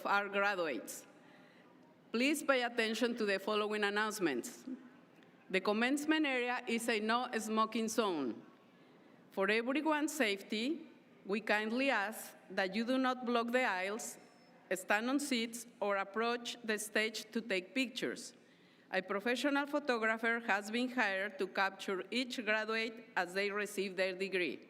our graduates. Please pay attention to the following announcements. The commencement area is a no smoking zone. For everyone's safety, we kindly ask that you do not block the aisles, stand on seats, or approach the stage to take pictures. A professional photographer has been hired to capture each graduate as they receive their degree.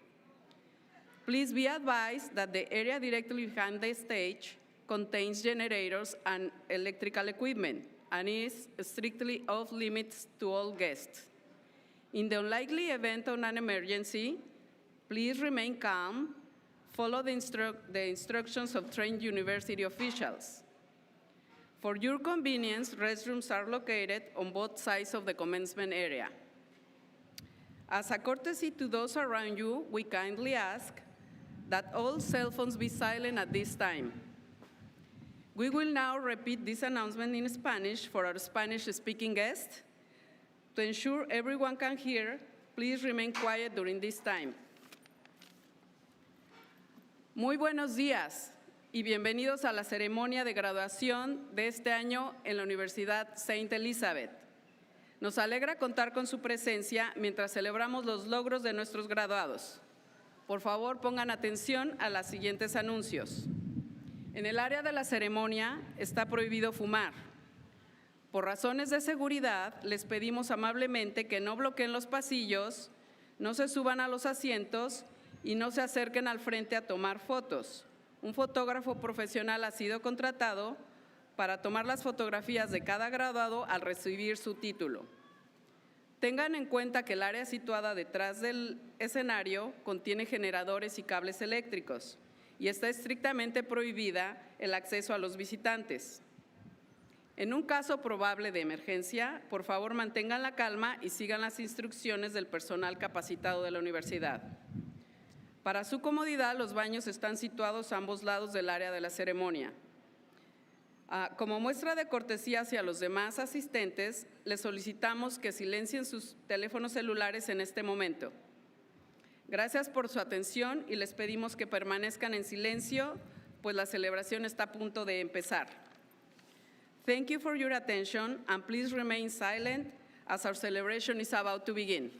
Please be advised that the area directly behind the stage contains generators and electrical equipment and is strictly off limits to all guests. In the unlikely event of an emergency, please remain calm, follow the instructions of trained university officials. For your convenience, restrooms are located on both sides of the commencement area. As a courtesy to those around you, we kindly ask that all cell phones be silent at this time. We will now repeat this announcement in Spanish for our Spanish-speaking guests. To ensure everyone can hear, please remain quiet during this time. Muy buenos días y bienvenidos a la ceremonia de graduación de este año en la Universidad Saint Elizabeth. Nos alegra contar con su presencia mientras celebramos los logros de nuestros graduados. Por favor, pongan atención a los siguientes anuncios. En el área de la ceremonia está prohibido fumar. Por razones de seguridad, les pedimos amablemente que no bloqueen los pasillos, no se suban a los asientos y no se acerquen al frente a tomar fotos. Un fotógrafo profesional ha sido contratado para tomar las fotografías de cada graduado al recibir su título. Tengan en cuenta que el área situada detrás del escenario contiene generadores y cables eléctricos y está estrictamente prohibida el acceso a los visitantes. En un caso probable de emergencia, por favor mantengan la calma y sigan las instrucciones del personal capacitado de la universidad. Para su comodidad, los baños están situados a ambos lados del área de la ceremonia. Como muestra de cortesía hacia los demás asistentes, les solicitamos que silencien sus teléfonos celulares en este momento. Gracias por su atención y les pedimos que permanezcan en silencio, pues la celebración está a punto de empezar. Thank you for your attention and please remain silent as our celebration is about to begin.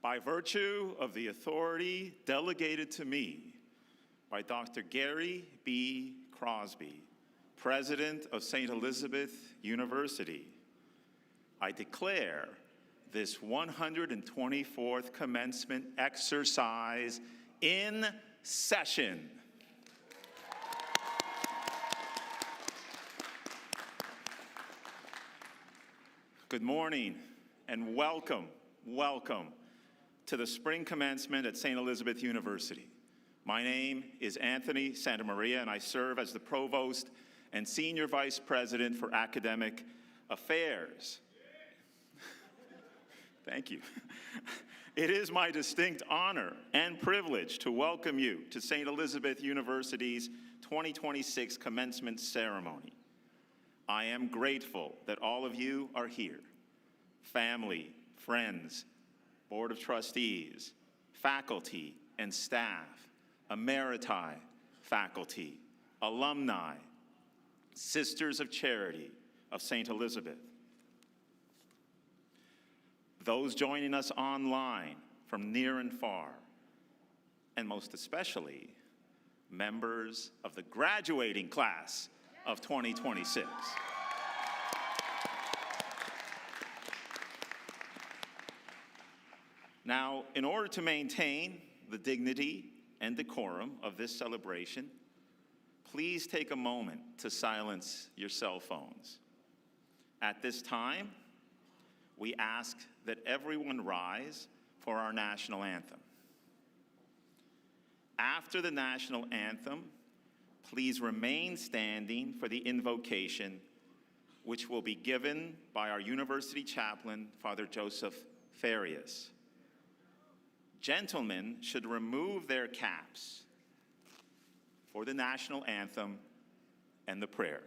By virtue of the authority delegated to me by Dr. Gary B. Crosby, President of St. Elizabeth University, I declare this 124th commencement exercise in session. Good morning and welcome to the spring commencement at St. Elizabeth University. My name is Anthony Santamaria, and I serve as the Provost and Senior Vice President for Academic Affairs. Thank you. It is my distinct honor and privilege to welcome you to St. Elizabeth University's 2026 commencement ceremony. I am grateful that all of you are here. Family, friends, Board of Trustees, faculty and staff, emeriti faculty, alumni, Sisters of Charity of St. Elizabeth. Those joining us online from near and far, and most especially, members of the graduating class of 2026. Now, in order to maintain the dignity and decorum of this celebration, please take a moment to silence your cell phones. At this time, we ask that everyone rise for our national anthem. After the national anthem, please remain standing for the invocation, which will be given by our university chaplain, Father Joseph Farias. Gentlemen should remove their caps for the national anthem and the prayer.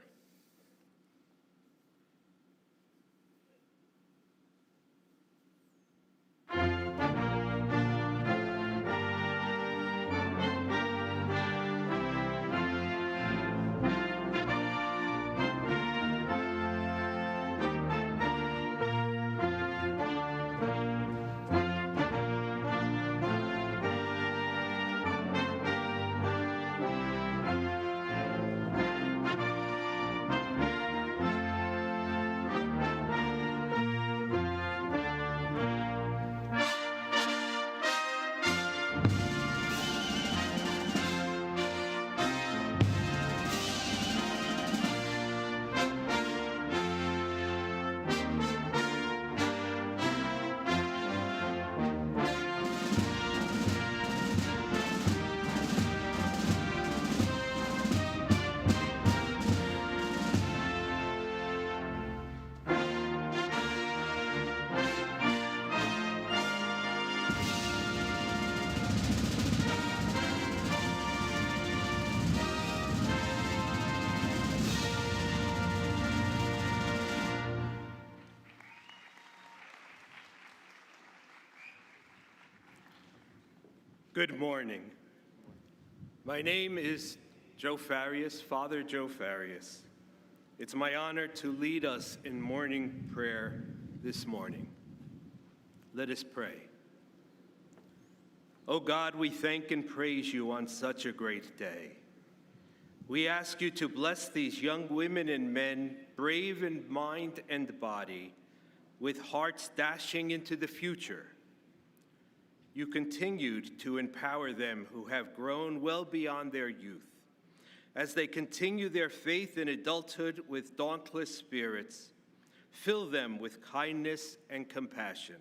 Good morning. My name is Joe Farias, Father Joe Farias. It's my honor to lead us in morning prayer this morning. Let us pray. Oh God, we thank and praise you on such a great day. We ask you to bless these young women and men, brave in mind and body, with hearts dashing into the future. You continued to empower them who have grown well beyond their youth, as they continue their faith in adulthood with dauntless spirits. Fill them with kindness and compassion.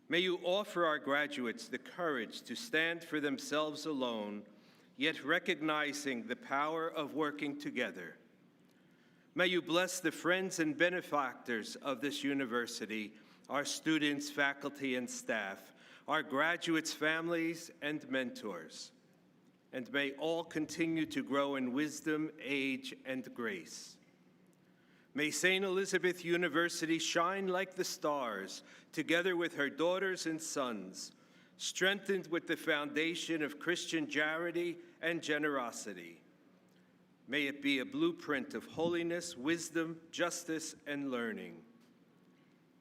May you offer our graduates the courage to stand for themselves alone, yet recognizing the power of working together. May you bless the friends and benefactors of this university, our students, faculty, and staff, our graduates' families and mentors, and may all continue to grow in wisdom, age, and grace. May St. Elizabeth University shine like the stars, together with her daughters and sons, strengthened with the foundation of Christian charity and generosity. May it be a blueprint of holiness, wisdom, justice, and learning.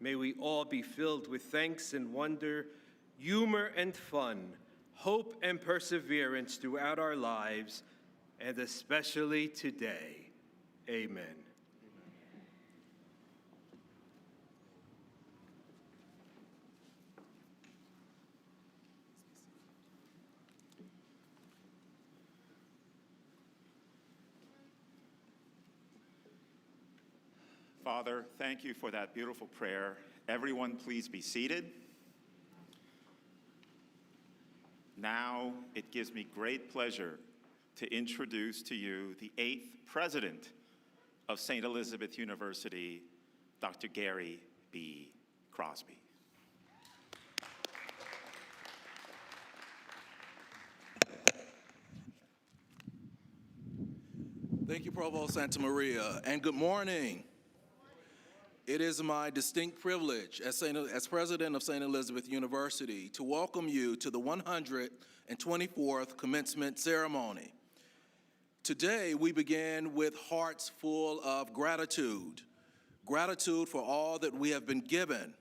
May we all be filled with thanks and wonder, humor and fun, hope and perseverance throughout our lives, and especially today. Amen. Father, thank you for that beautiful prayer. Everyone, please be seated. Now, it gives me great pleasure to introduce to you the 8th president of St. Elizabeth University, Dr. Gary B. Crosby. Thank you, Provost Santa Maria, and good morning. It is my distinct privilege as president of St. Elizabeth University to welcome you to the 124th commencement ceremony. Today, we begin with hearts full of gratitude. Gratitude for all that we have been given.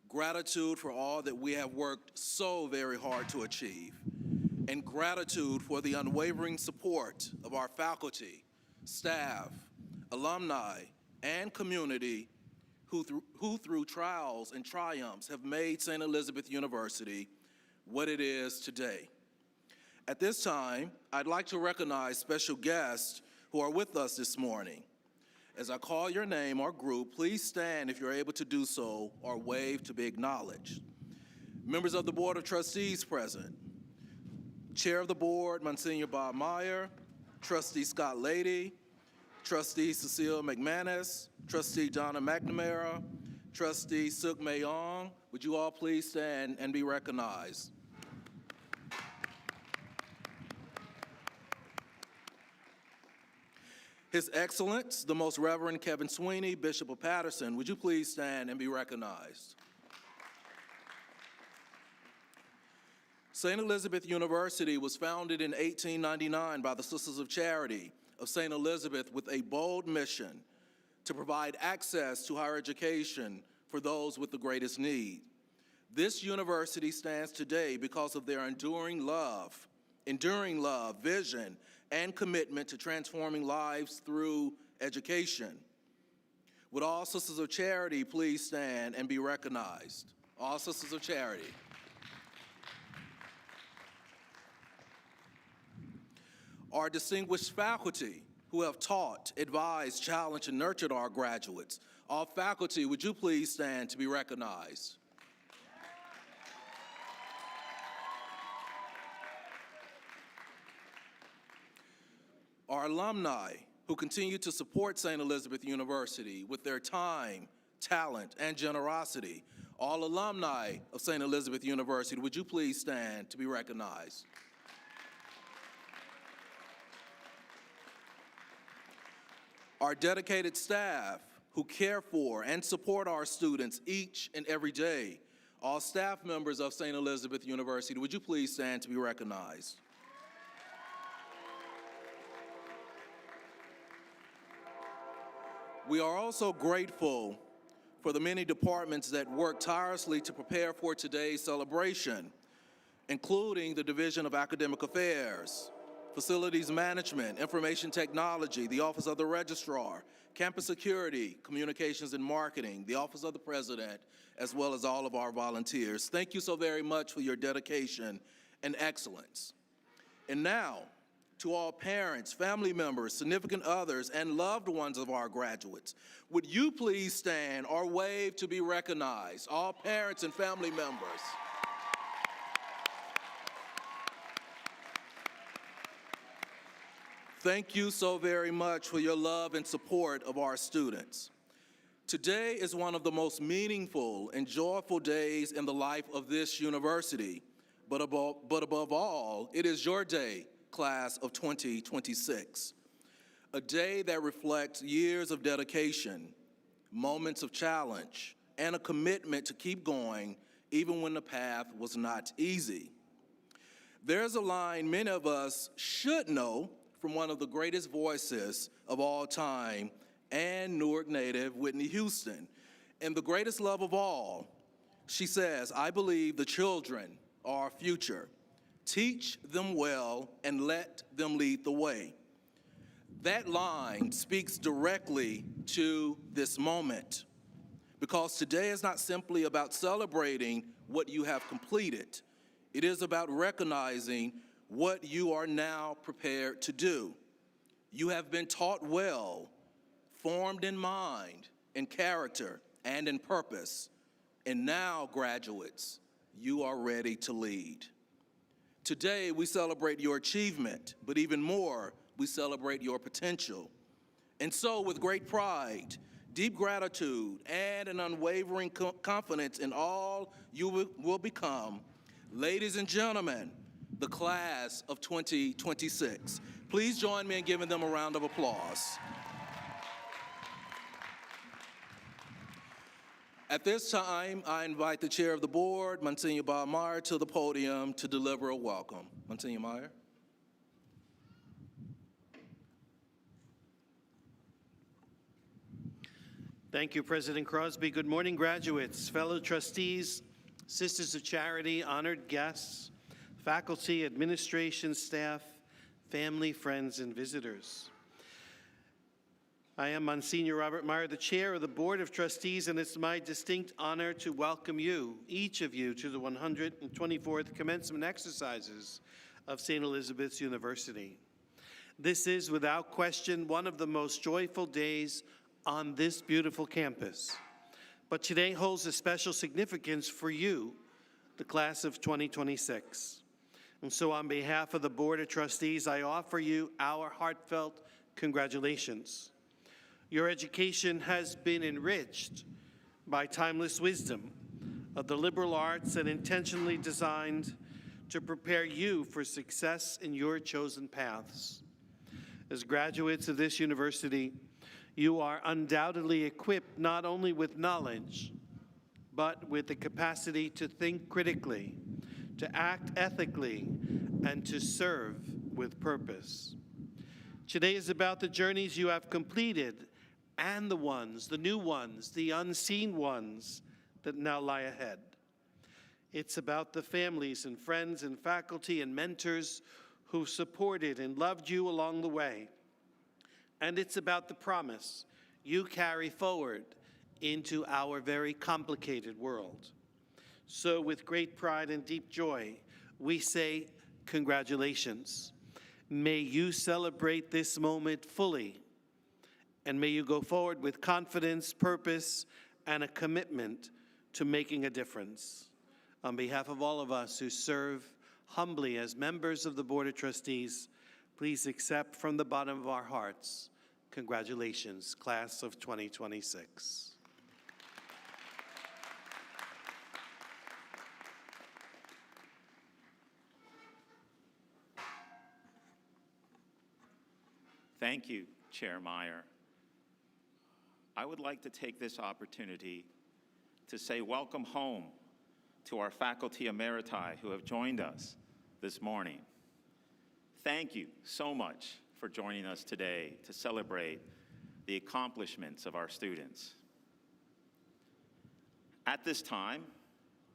Gratitude for all that we have worked so very hard to achieve. And gratitude for the unwavering support of our faculty, staff, alumni, and community who through trials and triumphs have made St. Elizabeth University what it is today. At this time, I'd like to recognize special guests who are with us this morning. As I call your name or group, please stand if you're able to do so or wave to be acknowledged. Members of the Board of Trustees present. Chair of the Board, Monsignor Bob Meyer, Trustee Scott Lady, Trustee Cecile McManus, Trustee Donna McNamara, Trustee Suk Mayong. Would you all please stand and be recognized? His Excellence, the Most Reverend Kevin Sweeney, Bishop of Patterson, would you please stand and be recognized? St. Elizabeth University was founded in 1899 by the Sisters of Charity of St. Elizabeth with a bold mission to provide access to higher education for those with the greatest need. This university stands today because of their enduring love, vision, and commitment to transforming lives through education. Would all Sisters of Charity please stand and be recognized? All Sisters of Charity. Our distinguished faculty who have taught, advised, challenged, and nurtured our graduates. All faculty, would you please stand to be recognized? Our alumni who continue to support St. Elizabeth University with their time, talent, and generosity. All alumni of St. Elizabeth University, would you please stand to be recognized? Our dedicated staff who care for and support our students each and every day. All staff members of St. Elizabeth University, would you please stand to be recognized? We are also grateful for the many departments that work tirelessly to prepare for today's celebration, including the Division of Academic Affairs, Facilities Management, Information Technology, the Office of the Registrar, Campus Security, Communications and Marketing, the Office of the President, as well as all of our volunteers. Thank you so very much for your dedication and excellence. And now, to all parents, family members, significant others, and loved ones of our graduates, would you please stand or wave to be recognized? All parents and family members. Thank you so very much for your love and support of our students. Today is one of the most meaningful and joyful days in the life of this university, but above all, it is your day, class of 2026. A day that reflects years of dedication, moments of challenge, and a commitment to keep going even when the path was not easy. There's a line many of us should know from one of the greatest voices of all time, and Newark native Whitney Houston. And the greatest love of all, she says, I believe the children are our future. Teach them well and let them lead the way. That line speaks directly to this moment, because today is not simply about celebrating what you have completed. It is about recognizing what you are now prepared to do. You have been taught well, formed in mind, in character, and in purpose. And now, graduates, you are ready to lead. Today, we celebrate your achievement, but even more, we celebrate your potential. And so, with great pride, deep gratitude, and an unwavering confidence in all you will become, ladies and gentlemen, the class of 2026. Please join me in giving them a round of applause. At this time, I invite the chair of the board, Monsignor Bob Meyer, to the podium to deliver a welcome. Monsignor Meyer. Thank you, President Crosby. Good morning, graduates, fellow trustees, sisters of charity, honored guests, faculty, administration, staff, family, friends, and visitors. I am Monsignor Robert Meyer, the chair of the Board of Trustees, and it's my distinct honor to welcome you, each of you, to the 124th commencement exercises of St. Elizabeth's University. This is, without question, one of the most joyful days on this beautiful campus. But today holds a special significance for you, the class of 2026. And so on behalf of the Board of Trustees, I offer you our heartfelt congratulations. Your education has been enriched by timeless wisdom of the liberal arts and intentionally designed to prepare you for success in your chosen paths. As graduates of this university, you are undoubtedly equipped not only with knowledge, but with the capacity to think critically, to act ethically, and to serve with purpose. Today is about the journeys you have completed and the ones, the new ones, the unseen ones that now lie ahead. It's about the families and friends and faculty and mentors who supported and loved you along the way. And it's about the promise you carry forward into our very complicated world. So with great pride and deep joy, we say congratulations. May you celebrate this moment fully, and may you go forward with confidence, purpose, and a commitment to making a difference. On behalf of all of us who serve humbly as members of the Board of Trustees, please accept from the bottom of our hearts, congratulations, class of 2026. Thank you, Chair Meyer. I would like to take this opportunity to say welcome home to our faculty emeriti who have joined us this morning. Thank you so much for joining us today to celebrate the accomplishments of our students. At this time,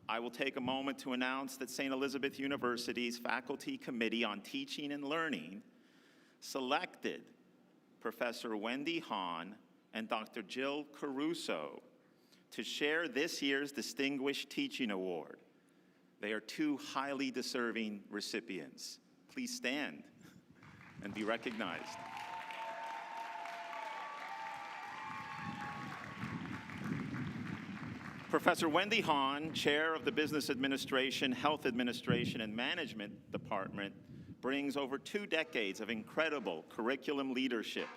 I will take a moment to announce that St. Elizabeth University's Faculty Committee on Teaching and Learning selected Professor Wendy Hahn and Dr. Jill Caruso to share this year's Distinguished Teaching Award. They are two highly deserving recipients. Please stand and be recognized. Professor Wendy Hahn, Chair of the Business Administration, Health Administration, and Management Department, brings over 2 decades of incredible curriculum leadership,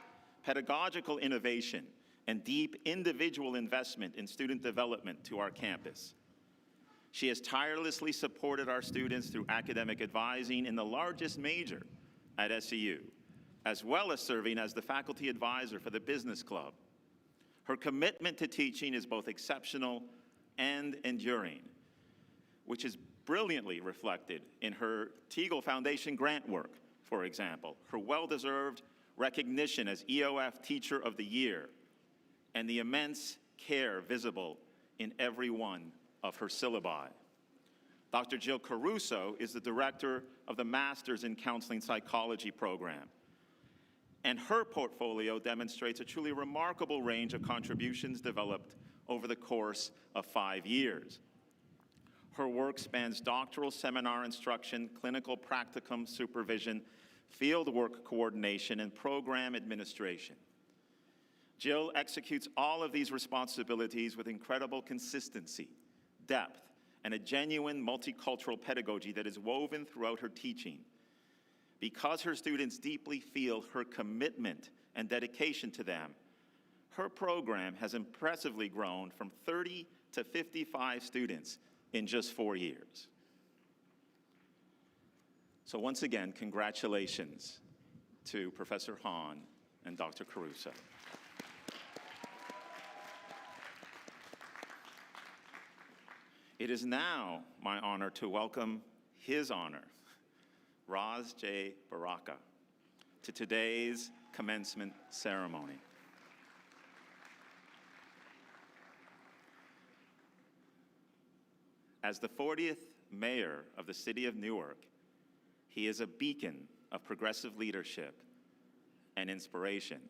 pedagogical innovation, and deep individual investment in student development to our campus. She has tirelessly supported our students through academic advising in the largest major at SEU, as well as serving as the faculty advisor for the Business Club. Her commitment to teaching is both exceptional and enduring, which is brilliantly reflected in her Teagle Foundation grant work, for example, her well-deserved recognition as EOF Teacher of the Year, and the immense care visible in every one of her syllabi. Dr. Jill Caruso is the director of the Master's in Counseling Psychology program, and her portfolio demonstrates a truly remarkable range of contributions developed over the course of 5 years. Her work spans doctoral seminar instruction, clinical practicum supervision, fieldwork coordination, and program administration. Jill executes all of these responsibilities with incredible consistency, depth, and a genuine multicultural pedagogy that is woven throughout her teaching. Because her students deeply feel her commitment and dedication to them, her program has impressively grown from 30 to 55 students in just 4 years. So once again, congratulations to Professor Hahn and Dr. Caruso. It is now my honor to welcome His Honor, Raz J. Baraka, to today's commencement ceremony. As the 40th mayor of the city of Newark, he is a beacon of progressive leadership and inspiration.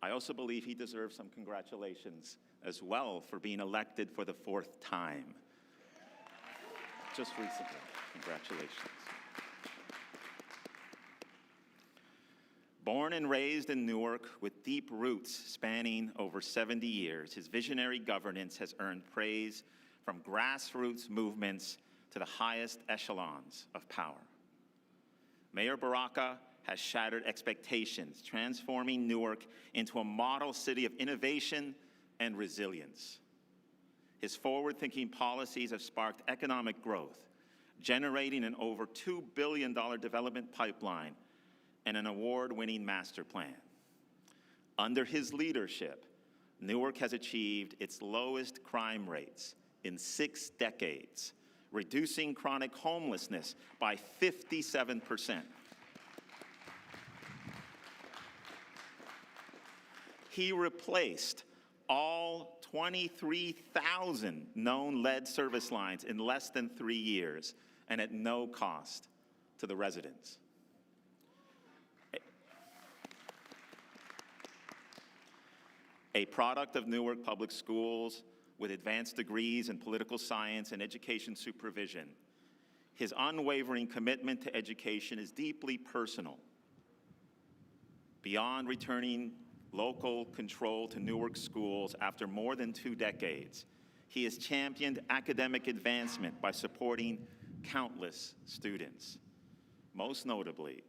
I also believe he deserves some congratulations as well for being elected for the 4th time. Just recently, congratulations. Born and raised in Newark with deep roots spanning over 70 years, his visionary governance has earned praise from grassroots movements to the highest echelons of power. Mayor Baraka has shattered expectations, transforming Newark into a model city of innovation and resilience. His forward-thinking policies have sparked economic growth, generating an over $2 billion development pipeline and an award-winning master plan. Under his leadership, Newark has achieved its lowest crime rates in 6 decades, reducing chronic homelessness by 57%. He replaced all 23,000 known lead service lines in less than 3 years and at no cost to the residents. A product of Newark Public Schools with advanced degrees in political science and education supervision, his unwavering commitment to education is deeply personal. Beyond returning local control to Newark schools after more than 2 decades, he has championed academic advancement by supporting countless students. Most notably,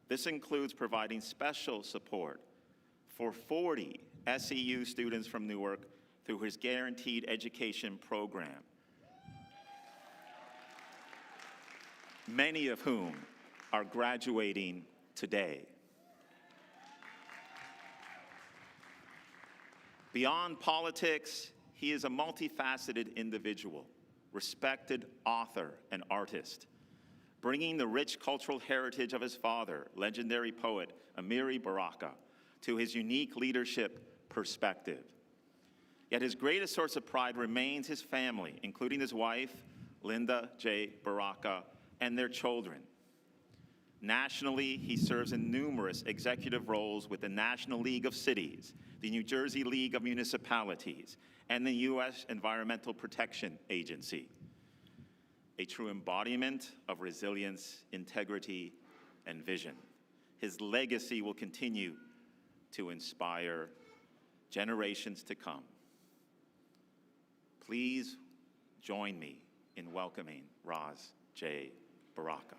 this includes providing special support for 40 SEU students from Newark through his Guaranteed Education program, many of whom are graduating today. Beyond politics, he is a multifaceted individual, respected author and artist, bringing the rich cultural heritage of his father, legendary poet Amiri Baraka, to his unique leadership perspective. Yet his greatest source of pride remains his family, including his wife, Linda J. Baraka, and their children. Nationally, he serves in numerous executive roles with the National League of Cities, the New Jersey League of Municipalities, and the U.S. Environmental Protection Agency. A true embodiment of resilience, integrity, and vision. His legacy will continue to inspire generations to come. Please join me in welcoming Raz J. Baraka.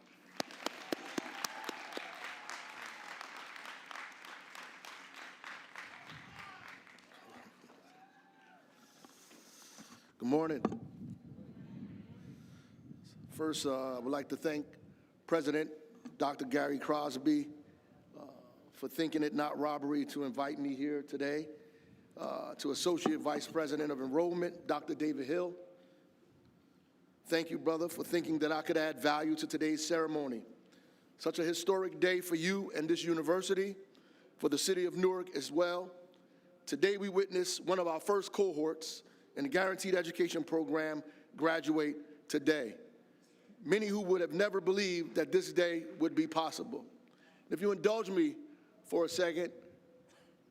Good morning. First, I would like to thank President Dr. Gary Crosby for thinking it not robbery to invite me here today. To Associate Vice President of Enrollment, Dr. David Hill. Thank you, brother, for thinking that I could add value to today's ceremony. Such a historic day for you and this university, for the city of Newark as well. today we witness one of our first cohorts in the Guaranteed Education Program graduate today. Many who would have never believed that this day would be possible. If you indulge me for a second,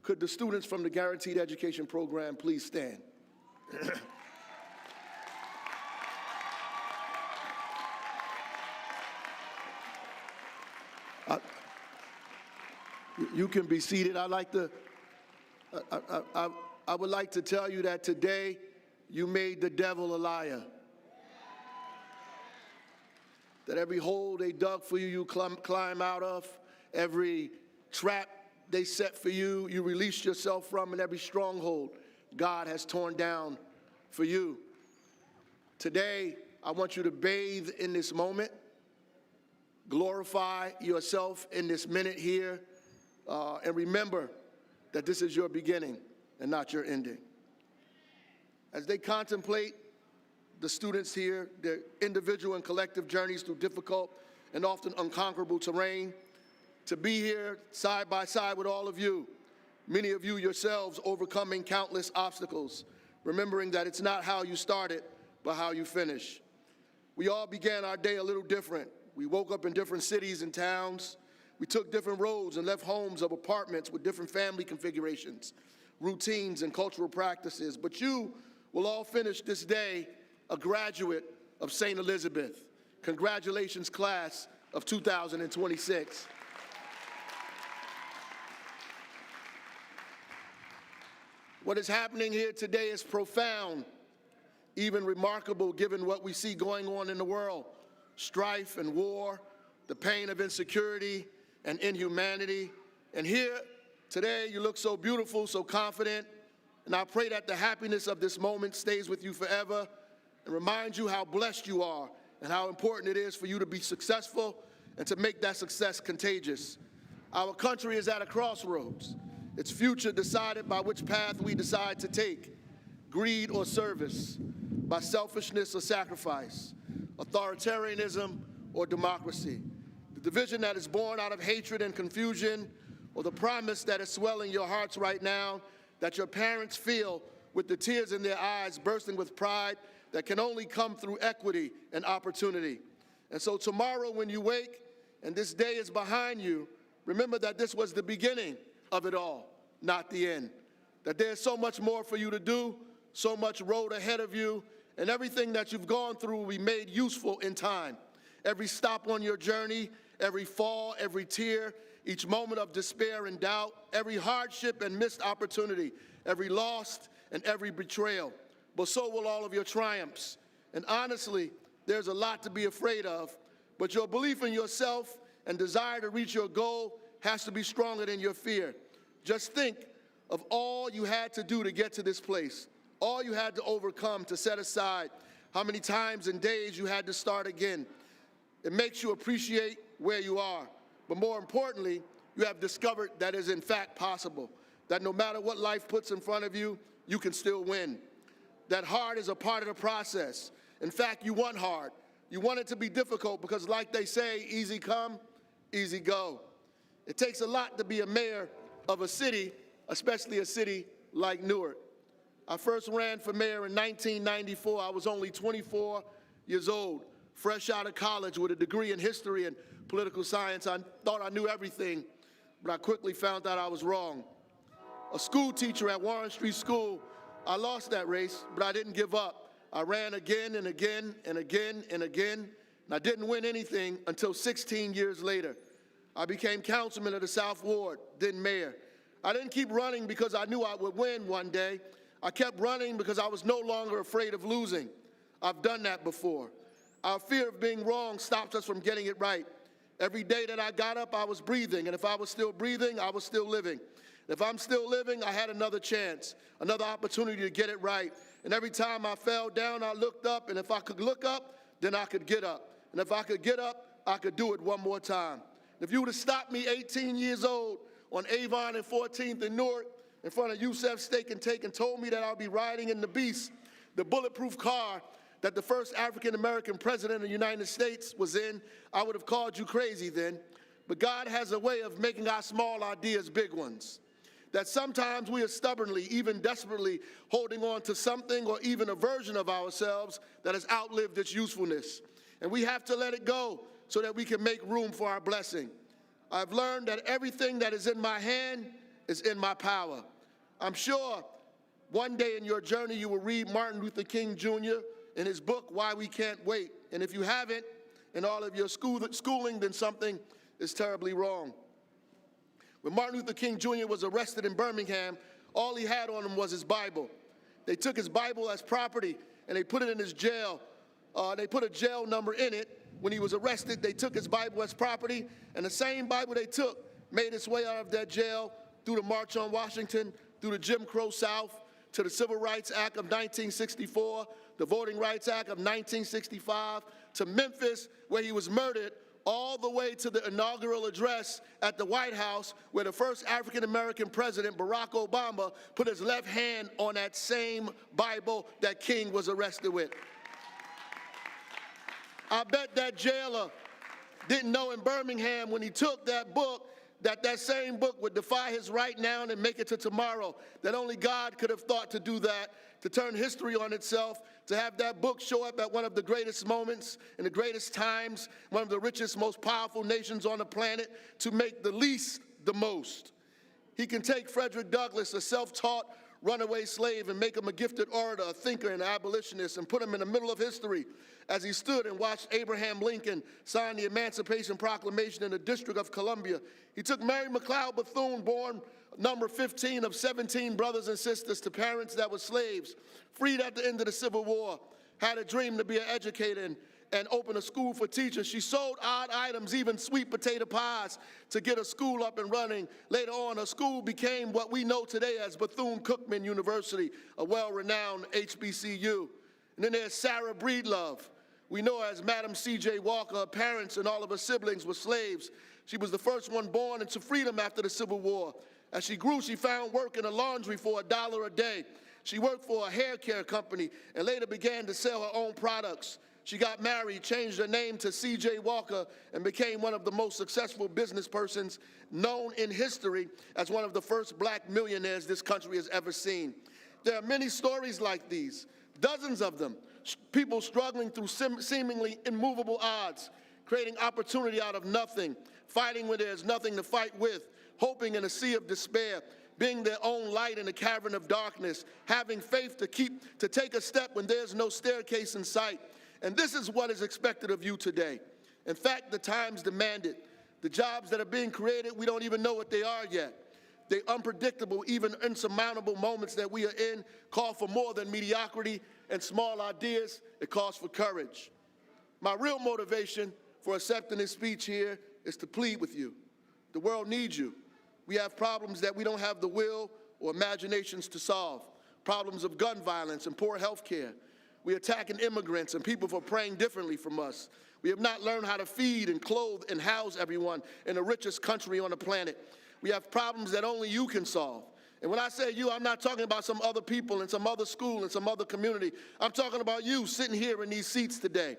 could the students from the Guaranteed Education Program please stand? You can be seated. I would like to tell you that today you made the devil a liar. That every hole they dug for you, you climb out of. Every trap they set for you, you released yourself from, and every stronghold God has torn down for you. Today, I want you to bathe in this moment, glorify yourself in this minute here, and remember that this is your beginning and not your ending. As they contemplate, the students here, their individual and collective journeys through difficult and often unconquerable terrain, to be here side by side with all of you, many of you yourselves overcoming countless obstacles, remembering that it's not how you started, but how you finish. We all began our day a little different. We woke up in different cities and towns. We took different roads and left homes of apartments with different family configurations, routines, and cultural practices. But you will all finish this day a graduate of St. Elizabeth. Congratulations, class of 2026. What is happening here today is profound, even remarkable given what we see going on in the world. Strife and war, the pain of insecurity and inhumanity. And here today you look so beautiful, so confident, and I pray that the happiness of this moment stays with you forever and reminds you how blessed you are and how important it is for you to be successful and to make that success contagious. Our country is at a crossroads. Its future decided by which path we decide to take, greed or service, by selfishness or sacrifice, authoritarianism or democracy. The division that is born out of hatred and confusion, or the promise that is swelling your hearts right now, that your parents feel with the tears in their eyes, bursting with pride that can only come through equity and opportunity. And so tomorrow when you wake and this day is behind you, remember that this was the beginning of it all, not the end. That there's so much more for you to do, so much road ahead of you, and everything that you've gone through will be made useful in time. Every stop on your journey, every fall, every tear, each moment of despair and doubt, every hardship and missed opportunity, every loss and every betrayal. But so will all of your triumphs. And honestly, there's a lot to be afraid of, but your belief in yourself and desire to reach your goal has to be stronger than your fear. Just think of all you had to do to get to this place, all you had to overcome, to set aside, how many times and days you had to start again. It makes you appreciate where you are. But more importantly, you have discovered that it is in fact possible, that no matter what life puts in front of you, you can still win. That hard is a part of the process. In fact, you want hard. You want it to be difficult because, like they say, easy come, easy go. It takes a lot to be a mayor of a city, especially a city like Newark. I first ran for mayor in 1994. I was only 24 years old, fresh out of college with a degree in history and political science. I thought I knew everything, but I quickly found out I was wrong. A school teacher at Warren Street School, I lost that race, but I didn't give up. I ran again and again and again and again, and I didn't win anything until 16 years later. I became councilman of the South Ward, then mayor. I didn't keep running because I knew I would win one day. I kept running because I was no longer afraid of losing. I've done that before. Our fear of being wrong stops us from getting it right. Every day that I got up, I was breathing, and if I was still breathing, I was still living. If I'm still living, I had another chance, another opportunity to get it right. And every time I fell down, I looked up, and if I could look up, then I could get up. And if I could get up, I could do it one more time. If you would have stopped me 18 years old on Avon and 14th in Newark in front of Youssef Steak and Take and told me that I'll be riding in the Beast, the bulletproof car that the first African-American president of the United States was in, I would have called you crazy then. But God has a way of making our small ideas big ones. that sometimes we are stubbornly, even desperately, holding on to something or even a version of ourselves that has outlived its usefulness. And we have to let it go so that we can make room for our blessing. I've learned that everything that is in my hand is in my power. I'm sure one day in your journey you will read Martin Luther King Jr. in his book, Why We Can't Wait. And if you haven't, in all of your schooling, then something is terribly wrong. When Martin Luther King Jr. was arrested in Birmingham, all he had on him was his Bible. They took his Bible as property and they put it in his jail. They put a jail number in it. When he was arrested, they took his Bible as property, and the same Bible they took made its way out of that jail through the March on Washington, through the Jim Crow South, to the Civil Rights Act of 1964, the Voting Rights Act of 1965, to Memphis, where he was murdered, all the way to the inaugural address at the White House, where the first African-American president, Barack Obama, put his left hand on that same Bible that King was arrested with. I bet that jailer didn't know in Birmingham when he took that book that that same book would defy his right now and make it to tomorrow, that only God could have thought to do that, to turn history on itself, to have that book show up at one of the greatest moments in the greatest times, one of the richest, most powerful nations on the planet, to make the least the most. He can take Frederick Douglass, a self-taught runaway slave, and make him a gifted orator, a thinker, and an abolitionist, and put him in the middle of history as he stood and watched Abraham Lincoln sign the Emancipation Proclamation in the District of Columbia. He took Mary McLeod Bethune, born number 15 of 17 brothers and sisters to parents that were slaves, freed at the end of the Civil War, had a dream to be an educator and open a school for teachers. She sold odd items, even sweet potato pies, to get a school up and running. Later on, her school became what we know today as Bethune-Cookman University, a well-renowned HBCU. And then there's Sarah Breedlove. We know her as Madam C.J. Walker. Her parents and all of her siblings were slaves. She was the first one born into freedom after the Civil War. As she grew, she found work in a laundry for $1 a day. She worked for a hair care company and later began to sell her own products. She got married, changed her name to C.J. Walker, and became one of the most successful business persons known in history as one of the first black millionaires this country has ever seen. There are many stories like these, dozens of them, people struggling through seemingly immovable odds, creating opportunity out of nothing, fighting when there's nothing to fight with, hoping in a sea of despair, being their own light in a cavern of darkness, having faith to take a step when there's no staircase in sight. And this is what is expected of you today. In fact, the times demand it. The jobs that are being created, we don't even know what they are yet. The unpredictable, even insurmountable moments that we are in call for more than mediocrity and small ideas. It calls for courage. My real motivation for accepting this speech here is to plead with you. The world needs you. We have problems that we don't have the will or imaginations to solve. Problems of gun violence and poor health care. We're attacking immigrants and people for praying differently from us. We have not learned how to feed and clothe and house everyone in the richest country on the planet. We have problems that only you can solve. And when I say you, I'm not talking about some other people in some other school in some other community. I'm talking about you sitting here in these seats today.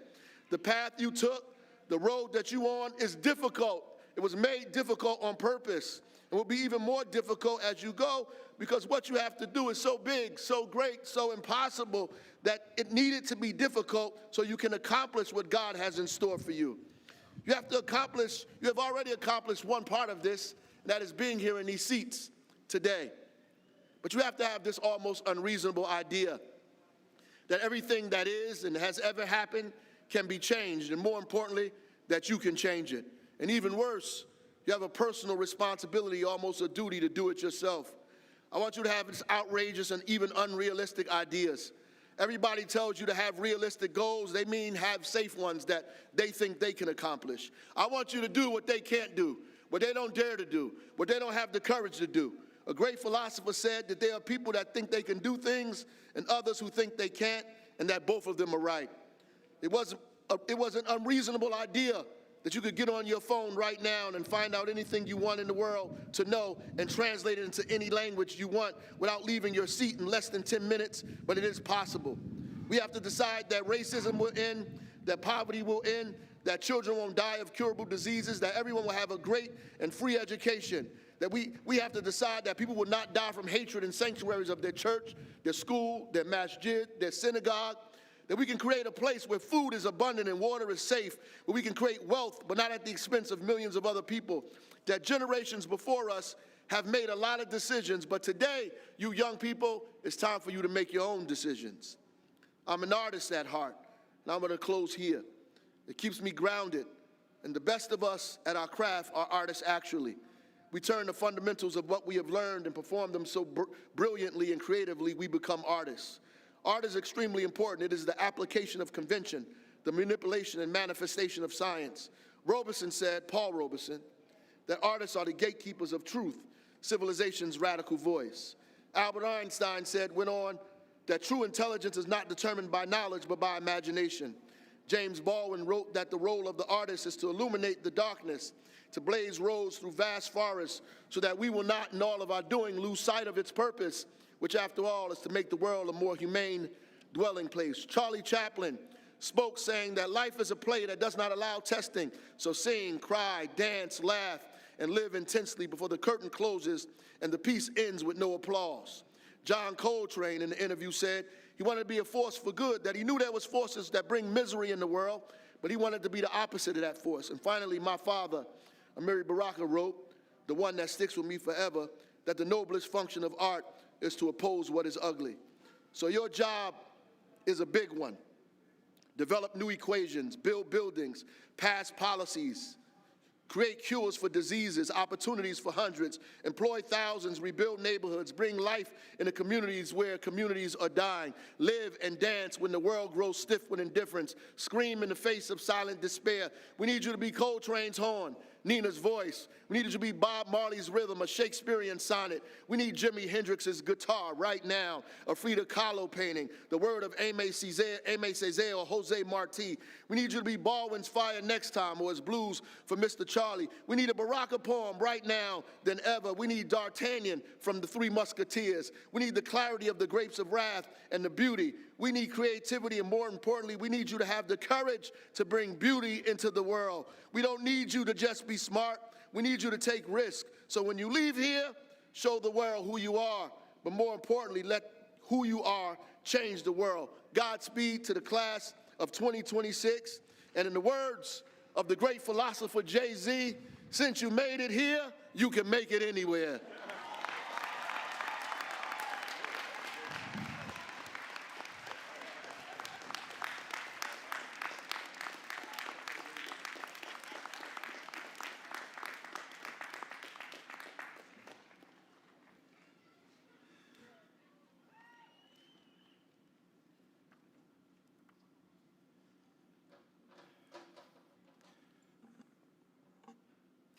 The path you took, the road that you're on is difficult. It was made difficult on purpose. It will be even more difficult as you go because what you have to do is so big, so great, so impossible that it needed to be difficult so you can accomplish what God has in store for you. You have already accomplished one part of this, and that is being here in these seats today. But you have to have this almost unreasonable idea that everything that is and has ever happened can be changed, and more importantly, that you can change it. And even worse, you have a personal responsibility, almost a duty to do it yourself. I want you to have these outrageous and even unrealistic ideas. Everybody tells you to have realistic goals. They mean have safe ones that they think they can accomplish. I want you to do what they can't do, what they don't dare to do, what they don't have the courage to do. A great philosopher said that there are people that think they can do things and others who think they can't, and that both of them are right. It was an unreasonable idea that you could get on your phone right now and find out anything you want in the world to know and translate it into any language you want without leaving your seat in less than 10 minutes, but it is possible. We have to decide that racism will end, that poverty will end, that children won't die of curable diseases, that everyone will have a great and free education, that we have to decide that people will not die from hatred in sanctuaries of their church, their school, their masjid, their synagogue, that we can create a place where food is abundant and water is safe, where we can create wealth, but not at the expense of millions of other people, that generations before us have made a lot of decisions, but today, you young people, it's time for you to make your own decisions. I'm an artist at heart, and I'm going to close here. It keeps me grounded, and the best of us at our craft are artists actually. We turn the fundamentals of what we have learned and perform them so brilliantly and creatively, we become artists. Art is extremely important. It is the application of convention, the manipulation and manifestation of science. Robeson said, Paul Robeson, that artists are the gatekeepers of truth, civilization's radical voice. Albert Einstein went on, that true intelligence is not determined by knowledge, but by imagination. James Baldwin wrote that the role of the artist is to illuminate the darkness, to blaze roads through vast forests, so that we will not, in all of our doing, lose sight of its purpose, which after all is to make the world a more humane dwelling place. Charlie Chaplin spoke saying that life is a play that does not allow testing, so sing, cry, dance, laugh, and live intensely before the curtain closes and the piece ends with no applause. John Coltrane in the interview said he wanted to be a force for good, that he knew there was forces that bring misery in the world, but he wanted to be the opposite of that force. And finally, my father, Amiri Baraka, wrote, the one that sticks with me forever, that the noblest function of art is to oppose what is ugly. So your job is a big one. Develop new equations, build buildings, pass policies, create cures for diseases, opportunities for hundreds, employ thousands, rebuild neighborhoods, bring life into communities where communities are dying, live and dance when the world grows stiff with indifference, scream in the face of silent despair. We need you to be Coltrane's horn, Nina's voice. We need you to be Bob Marley's rhythm, a Shakespearean sonnet. We need Jimi Hendrix's guitar right now, a Frida Kahlo painting, the word of Aimé Césaire or Jose Marti. We need you to be Baldwin's Fire Next Time or his Blues for Mr. Charlie. We need a Baraka poem right now than ever. We need D'Artagnan from the Three Musketeers. We need the clarity of the Grapes of Wrath and the beauty. We need creativity, and more importantly, we need you to have the courage to bring beauty into the world. We don't need you to just be smart. We need you to take risk. So when you leave here, show the world who you are. But more importantly, let who you are change the world. Godspeed to the class of 2026. And in the words of the great philosopher Jay-Z, since you made it here, you can make it anywhere.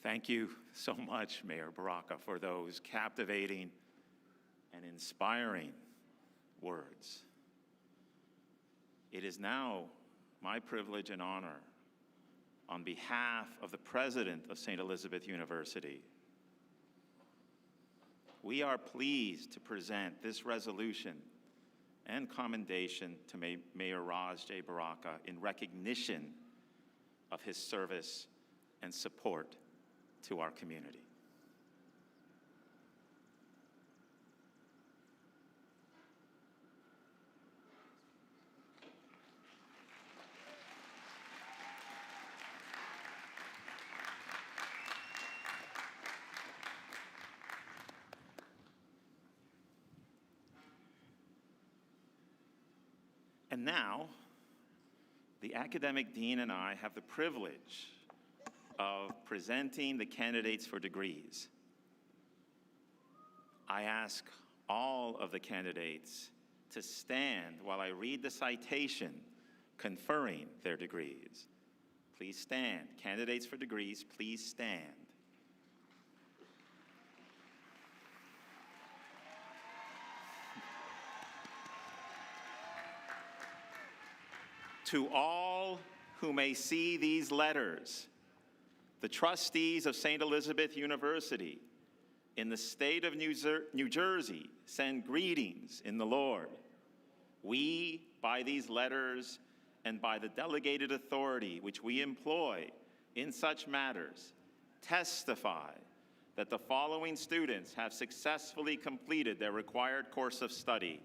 Thank you so much, Mayor Baraka, for those captivating and inspiring words. It is now my privilege and honor, on behalf of the President of St. Elizabeth University, we are pleased to present this resolution and commendation to Mayor Raz J. Baraka in recognition of his service and support to our community. And now, the academic dean and I have the privilege of presenting the candidates for degrees. I ask all of the candidates to stand while I read the citation conferring their degrees. Please stand. Candidates for degrees, please stand. To all who may see these letters, the trustees of St. Elizabeth University in the state of New Jersey send greetings in the Lord. We, by these letters, and by the delegated authority which we employ in such matters, testify that the following students have successfully completed their required course of study,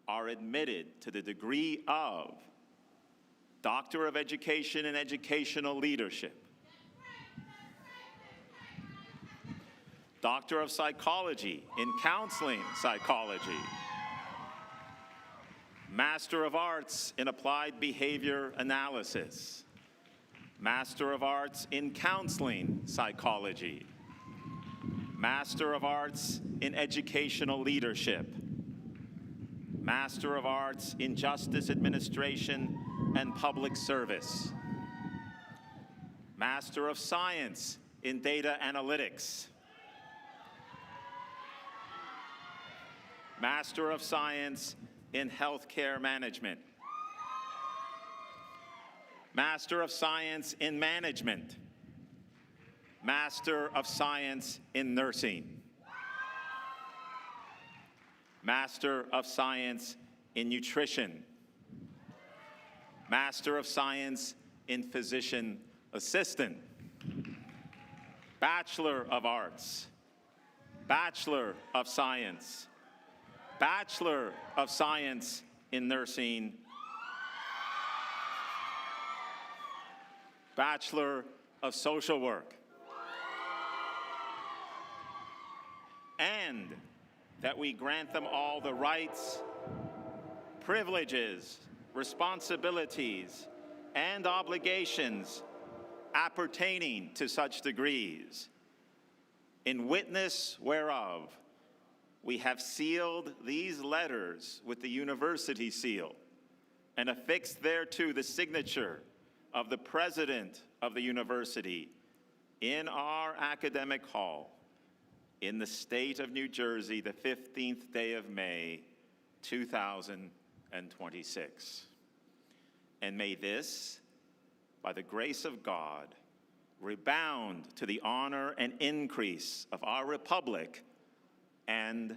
are admitted to the degree of Doctor of Education in Educational Leadership, Doctor of Psychology in Counseling Psychology, Master of Arts in Applied Behavior Analysis, Master of Arts in Counseling Psychology, Master of Arts in Educational Leadership, Master of Arts in Justice Administration and Public Service, Master of Science in Data Analytics, Master of Science in Healthcare Management, Master of Science in Management, Master of Science in Nursing, Master of Science in Nutrition, Master of Science in Physician Assistant, Bachelor of Arts, Bachelor of Science, Bachelor of Science in Nursing, Bachelor of Social Work, and that we grant them all the rights, privileges, responsibilities, and obligations appertaining to such degrees, in witness whereof we have sealed these letters with the university seal and affixed thereto the signature of the president of the university in our academic hall in the state of New Jersey, the 15th day of May, 2026. And may this, by the grace of God, rebound to the honor and increase of our republic and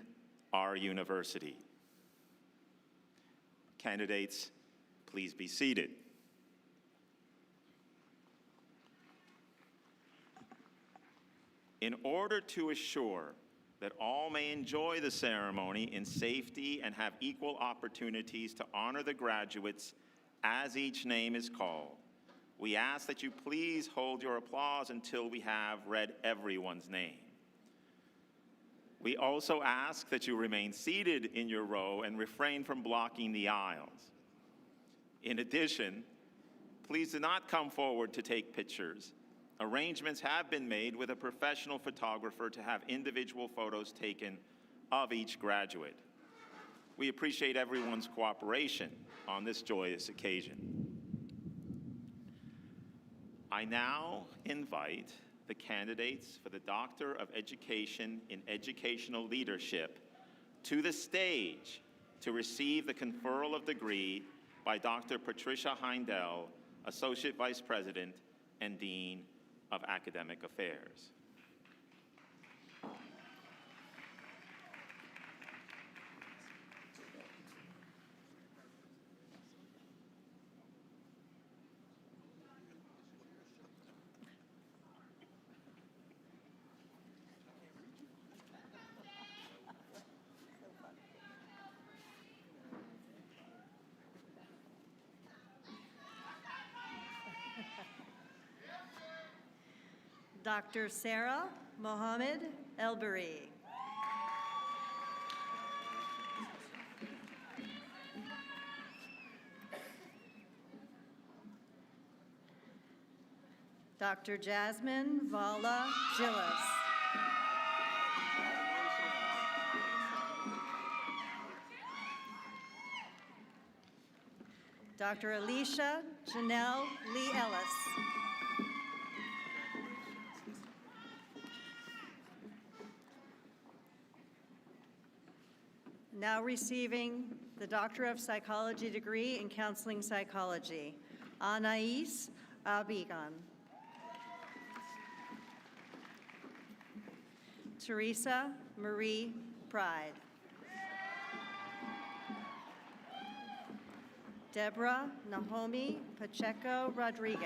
our university. Candidates, please be seated. In order to assure that all may enjoy the ceremony in safety and have equal opportunities to honor the graduates as each name is called, we ask that you please hold your applause until we have read everyone's name. We also ask that you remain seated in your row and refrain from blocking the aisles. In addition, please do not come forward to take pictures. Arrangements have been made with a professional photographer to have individual photos taken of each graduate. We appreciate everyone's cooperation on this joyous occasion. I now invite the candidates for the Doctor of Education in Educational Leadership to the stage to receive the conferral of degree by Dr. Patricia Heindel, Associate Vice President and Dean of Academic Affairs. Dr. Sarah Mohammed Elbari. Dr. Jasmine Vala Gillis. Dr. Alicia Janelle Lee Ellis. Now receiving the Doctor of Psychology degree in Counseling Psychology, Anais Abigan. Teresa Marie Pride. Deborah Naomi Pacheco Rodriguez.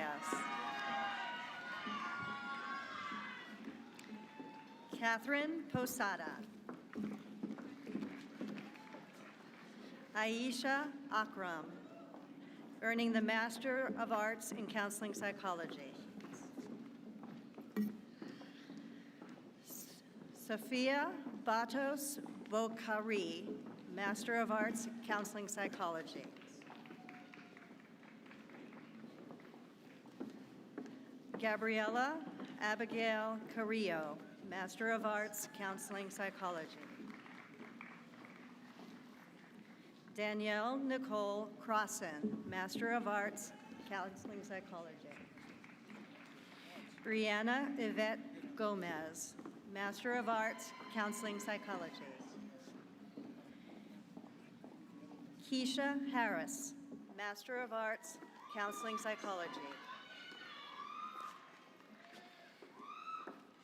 Catherine Posada. Aisha Akram, earning the Master of Arts in Counseling Psychology. Sophia Batos Bokari, Master of Arts, Counseling Psychology. Gabriela Abigail Carrillo, Master of Arts, Counseling Psychology. Danielle Nicole Crossan, Master of Arts, Counseling Psychology. Brianna Yvette Gomez, Master of Arts, Counseling Psychology. Keisha Harris, Master of Arts, Counseling Psychology.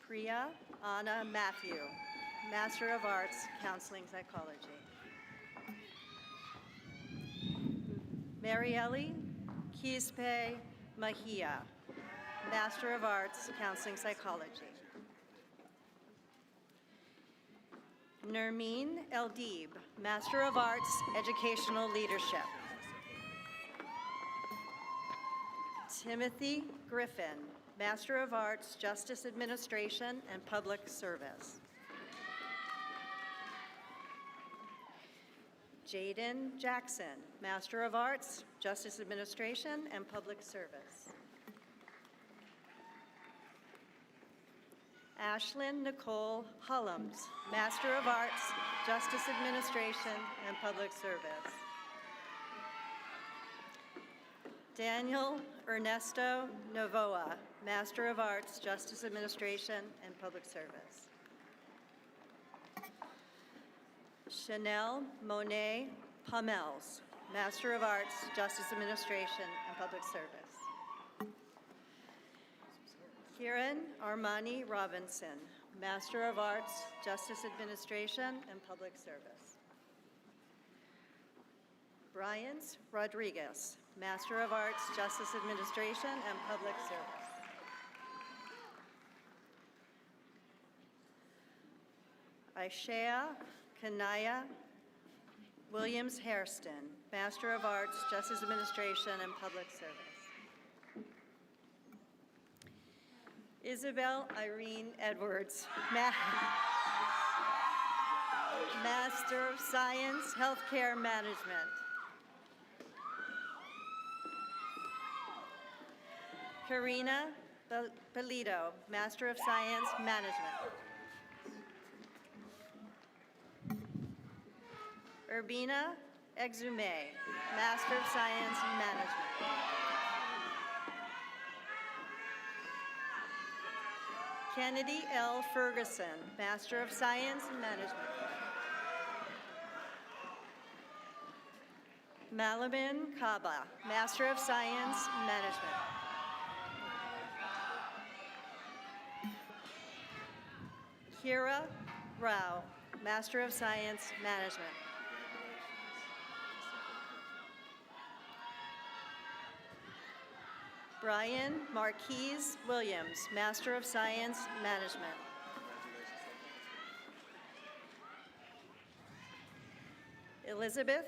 Priya Anna Matthew, Master of Arts, Counseling Psychology. Marielle Quispe Mejia, Master of Arts, Counseling Psychology. Nermeen Eldib, Master of Arts, Educational Leadership. Timothy Griffin, Master of Arts, Justice Administration and Public Service. Jaden Jackson, Master of Arts, Justice Administration and Public Service. Ashlyn Nicole Hullums, Master of Arts, Justice Administration and Public Service. Daniel Ernesto Novoa, Master of Arts, Justice Administration and Public Service. Chanel Monet Pomels, Master of Arts, Justice Administration and Public Service. Kieran Armani Robinson, Master of Arts, Justice Administration and Public Service. Bryant Rodriguez, Master of Arts, Justice Administration and Public Service. Aishea Kanaya Williams Hairston, Master of Arts, Justice Administration and Public Service. Isabel Irene Edwards, Master of Science, Healthcare Management. Karina Belito, Master of Science, Management. Urbina Exume, Master of Science, Management. Kennedy L. Ferguson, Master of Science, Management. Malamin Kaba, Master of Science, Management. Kira Rao, Master of Science, Management. Brian Marquise Williams, Master of Science, Management. Elizabeth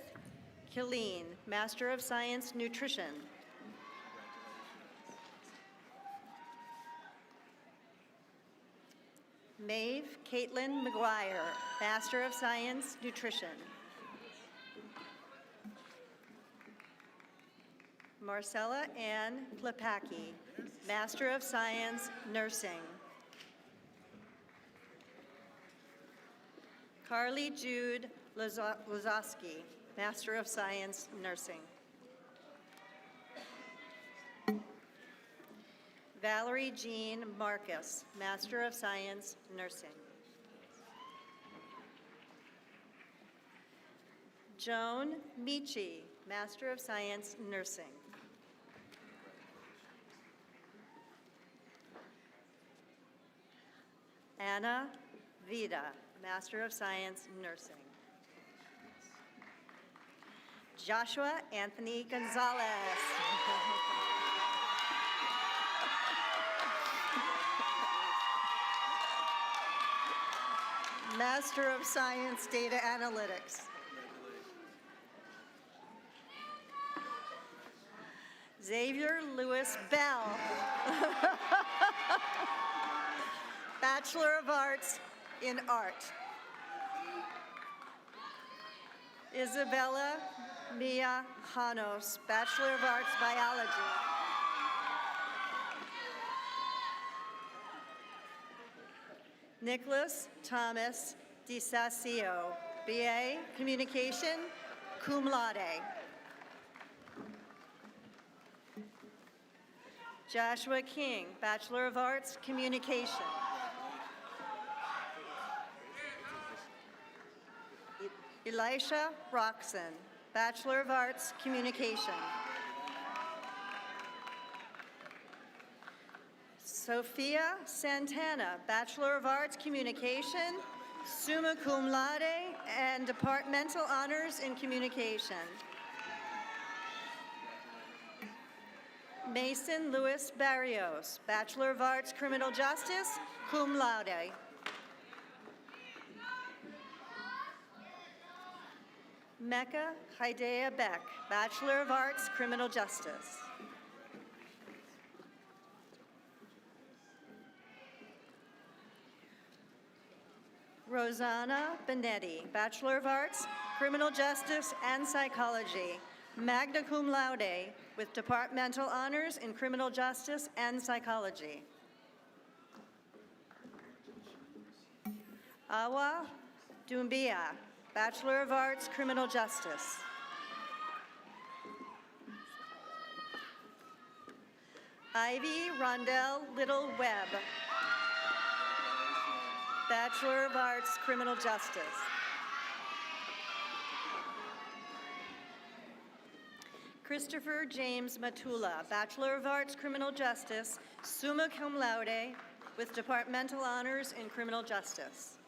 Killeen, Master of Science, Nutrition. Maeve Caitlin McGuire, Master of Science, Nutrition. Marcella Ann Klepacki, Master of Science, Nursing. Carly Jude Lozowski, Master of Science, Nursing. Valerie Jean Marcus, Master of Science, Nursing. Joan Michi, Master of Science, Nursing. Anna Vida, Master of Science, Nursing. Joshua Anthony Gonzalez. Master of Science Data Analytics. Xavier Lewis Bell. Bachelor of Arts in Art. Isabella Mia Janos, Bachelor of Arts Biology. Nicholas Thomas DiSasio, BA Communication, cum laude. Joshua King, Bachelor of Arts, Communication. Elisha Roxon, Bachelor of Arts, Communication. Sophia Santana, Bachelor of Arts, Communication, summa cum laude, and departmental honors in communication. Mason Louis Barrios, Bachelor of Arts, Criminal Justice, cum laude. Mecca Haidea Beck, Bachelor of Arts, Criminal Justice. Rosanna Benetti, Bachelor of Arts, Criminal Justice and Psychology, magna cum laude with departmental honors in Criminal Justice and Psychology. Awa Doumbia, Bachelor of Arts, Criminal Justice. Ivy Rondell Little Webb, Bachelor of Arts, Criminal Justice. Christopher James Matula, Bachelor of Arts, Criminal Justice, summa cum laude with departmental honors in Criminal Justice.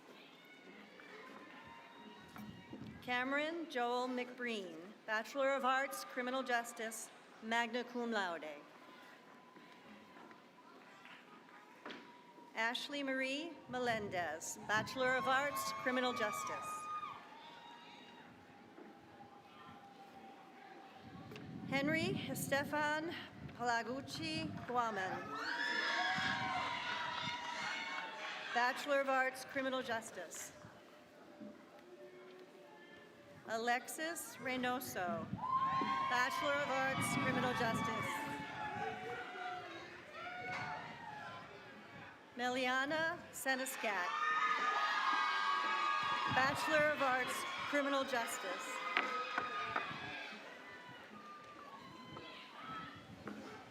Cameron Joel McBreen, Bachelor of Arts, Criminal Justice, magna cum laude. Ashley Marie Melendez, Bachelor of Arts, Criminal Justice. Henry Stefan Palagucci Guaman, Bachelor of Arts, Criminal Justice. Alexis Reynoso, Bachelor of Arts, Criminal Justice. Meliana Senescat, Bachelor of Arts, Criminal Justice.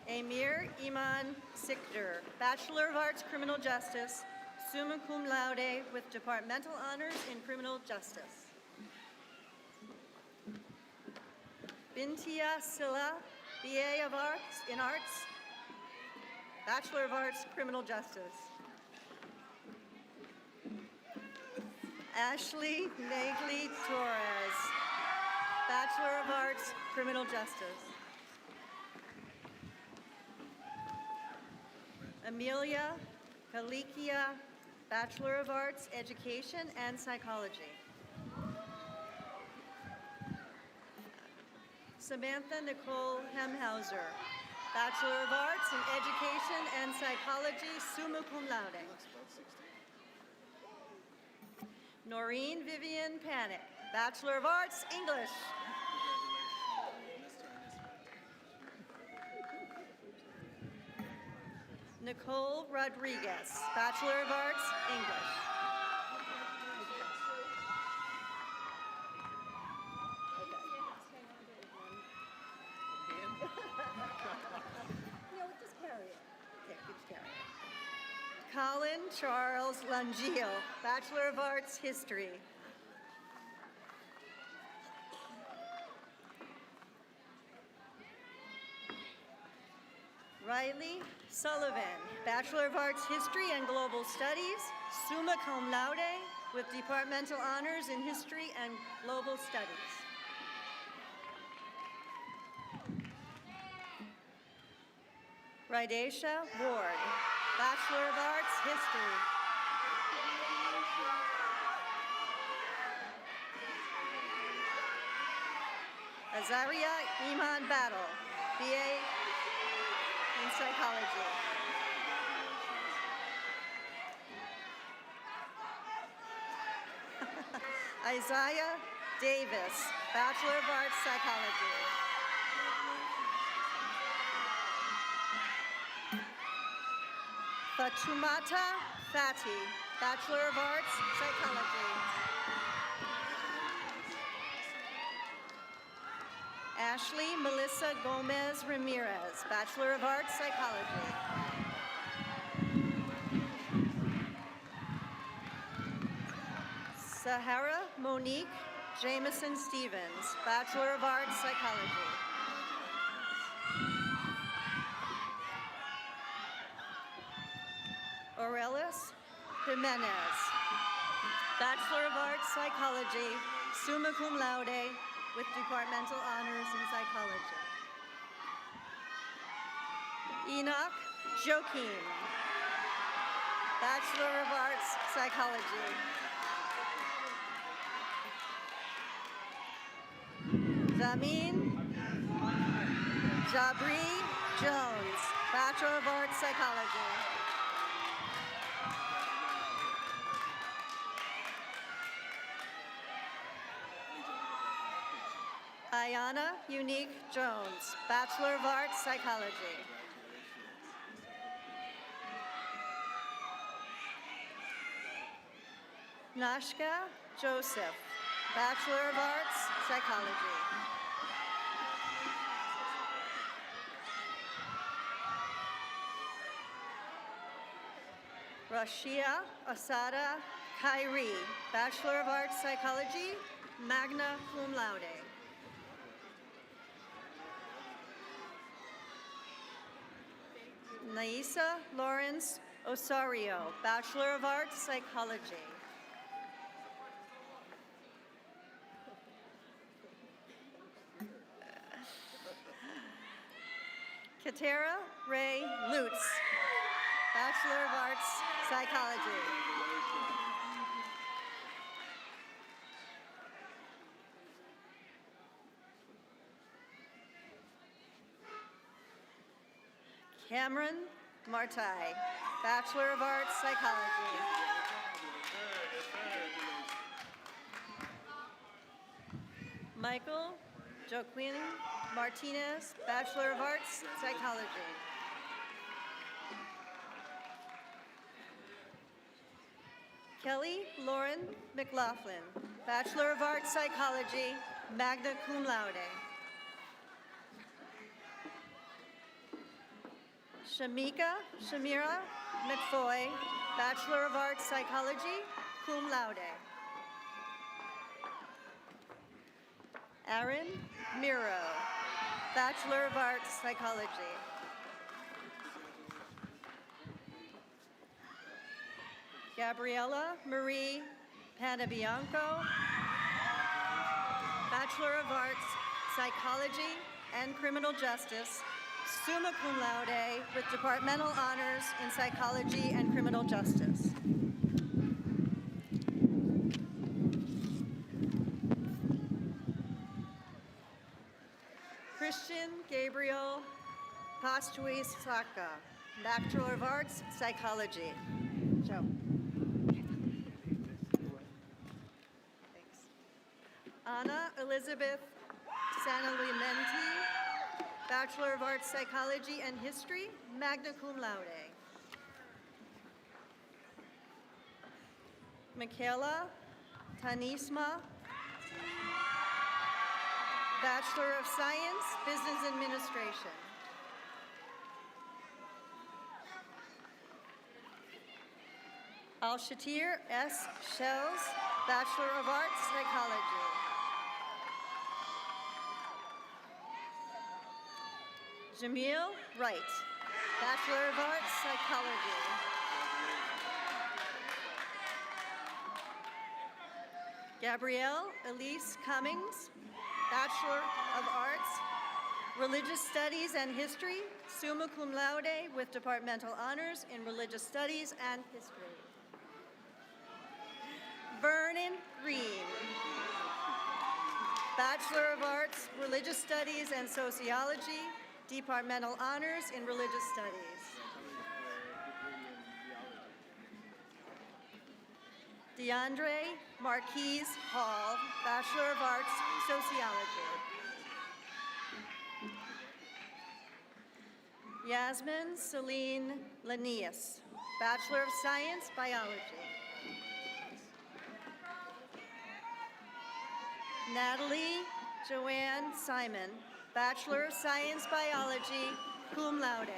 Amir Iman Sikder, Bachelor of Arts, Criminal Justice, summa cum laude with departmental honors in Criminal Justice. Bintia Silla, BA of Arts in Arts, Bachelor of Arts, Criminal Justice. Ashley Nagley Torres, Bachelor of Arts, Criminal Justice. Amelia Kalikia, Bachelor of Arts, Education and Psychology. Samantha Nicole Hemhauser, Bachelor of Arts in Education and Psychology, summa cum laude. Noreen Vivian Panic, Bachelor of Arts, English. Nicole Rodriguez, Bachelor of Arts, English. Colin Charles Langille, Bachelor of Arts, History. Riley Sullivan, Bachelor of Arts, History and Global Studies, summa cum laude with departmental honors in History and Global Studies. Rydesha Ward, Bachelor of Arts, History. Azaria Iman Battle, BA in Psychology. Isaiah Davis, Bachelor of Arts, Psychology. Fatumata Fati, Bachelor of Arts, Psychology. Ashley Melissa Gomez Ramirez, Bachelor of Arts, Psychology. Sahara Monique Jameson Stevens, Bachelor of Arts, Psychology. Aurelis Jimenez, Bachelor of Arts, Psychology, summa cum laude with departmental honors in psychology. Enoch Joachim, Bachelor of Arts, Psychology. Zamin Jabri Jones, Bachelor of Arts, Psychology. Ayana Unique Jones, Bachelor of Arts, Psychology. Nashka Joseph, Bachelor of Arts, Psychology. Rashia Asada Kyrie, Bachelor of Arts, Psychology, magna cum laude. Naisa Lawrence Osario, Bachelor of Arts, Psychology. Katera Ray Lutz, Bachelor of Arts, Psychology. Cameron Martai, Bachelor of Arts, Psychology. Michael Joaquin Martinez, Bachelor of Arts, Psychology. Kelly Lauren McLaughlin, Bachelor of Arts, Psychology, magna cum laude. Shamira McFoy, Bachelor of Arts, Psychology, cum laude. Aaron Miro, Bachelor of Arts, Psychology. Gabriella Marie Panabianco, Bachelor of Arts, Psychology and Criminal Justice, summa cum laude with departmental honors in Psychology and Criminal Justice. Christian Gabriel Pastuis-Saka, Bachelor of Arts, Psychology. Joe. Thanks. Anna Elizabeth Sanalimenti, Bachelor of Arts, Psychology and History, magna cum laude. Michaela Tanisma, Bachelor of Science, Business Administration. Al-Shatir S. Shells, Bachelor of Arts, Psychology. Jamil Wright, Bachelor of Arts, Psychology. Gabrielle Elise Cummings, Bachelor of Arts, Religious Studies and History, summa cum laude with departmental honors in Religious Studies and History. Vernon Green, Bachelor of Arts, Religious Studies and Sociology, departmental honors in Religious Studies. DeAndre Marquise Hall, Bachelor of Arts, Sociology. Yasmin Celine Lanius, Bachelor of Science, Biology. Natalie Joanne Simon, Bachelor of Science, Biology, cum laude.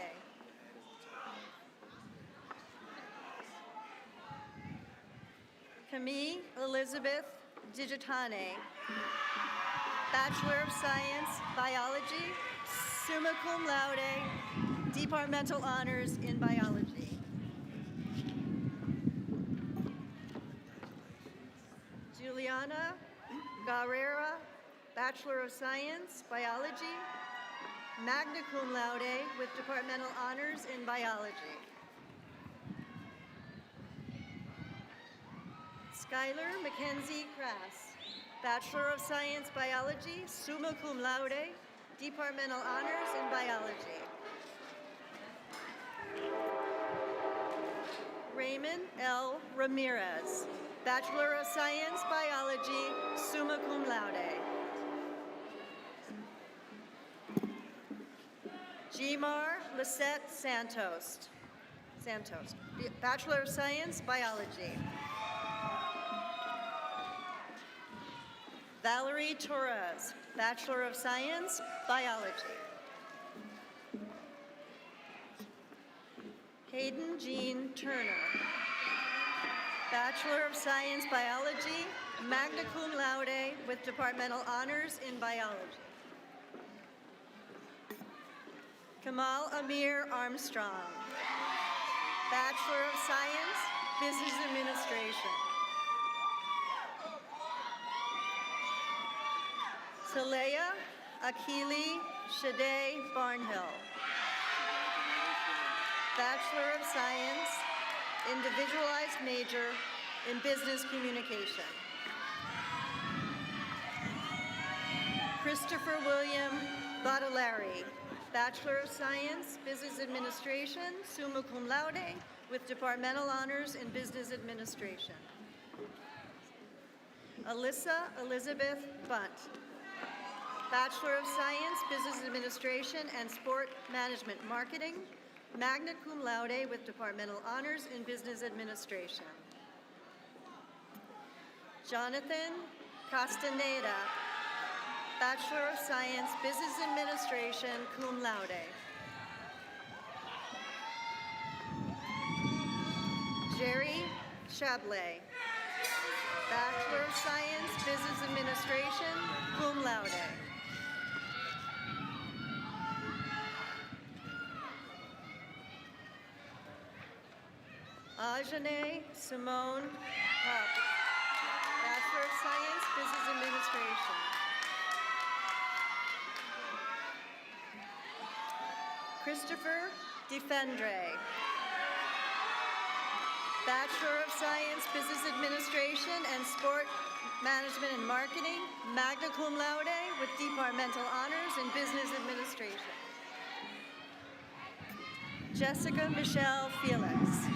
Camille Elizabeth Digitane, Bachelor of Science, Biology, summa cum laude, departmental honors in biology. Juliana Guerrera, Bachelor of Science, Biology, magna cum laude with departmental honors in biology. Skylar Mackenzie Crass, Bachelor of Science, Biology, summa cum laude, departmental honors in biology. Raymond L. Ramirez, Bachelor of Science, Biology, summa cum laude. Jimar Lisette Santos, Bachelor of Science, Biology. Valerie Torres, Bachelor of Science, Biology. Hayden Jean Turner, Bachelor of Science, Biology, magna cum laude with departmental honors in biology. Kamal Amir Armstrong, Bachelor of Science, Business Administration. Saleya Akili Shade Barnhill, Bachelor of Science, individualized major in Business Communication. Christopher William Baudelaire, Bachelor of Science, Business Administration, summa cum laude, with departmental honors in Business Administration. Alyssa Elizabeth Bunt, Bachelor of Science, Business Administration and Sport Management Marketing, magna cum laude with departmental honors in Business Administration. Jonathan Castaneda, Bachelor of Science, Business Administration, cum laude. Jerry Chablay, Bachelor of Science, Business Administration, cum laude. Ajane Simone Hupp, Bachelor of Science, Business Administration. Christopher Defendre, Bachelor of Science, Business Administration and Sport Management and Marketing, magna cum laude with departmental honors in Business Administration. Jessica Michelle Felix,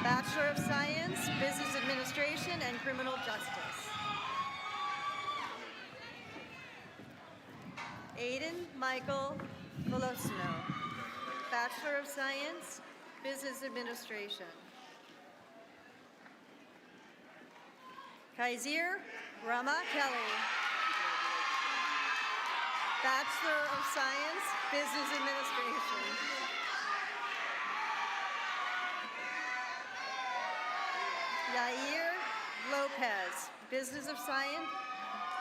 Bachelor of Science, Business Administration and Criminal Justice. Aiden Michael Colosino, Bachelor of Science, Business Administration. Kaiser Rama Kelly, Bachelor of Science, Business Administration. Yair Lopez, Business of Science,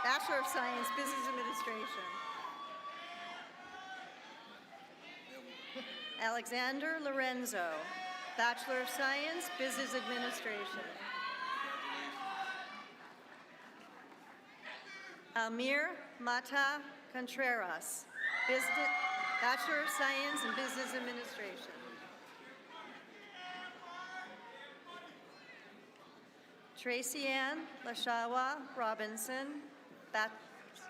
Bachelor of Science, Business Administration. Alexander Lorenzo, Bachelor of Science, Business Administration. Almir Mata Contreras, Bachelor of Science in Business Administration. Tracy Ann Lashawa Robinson,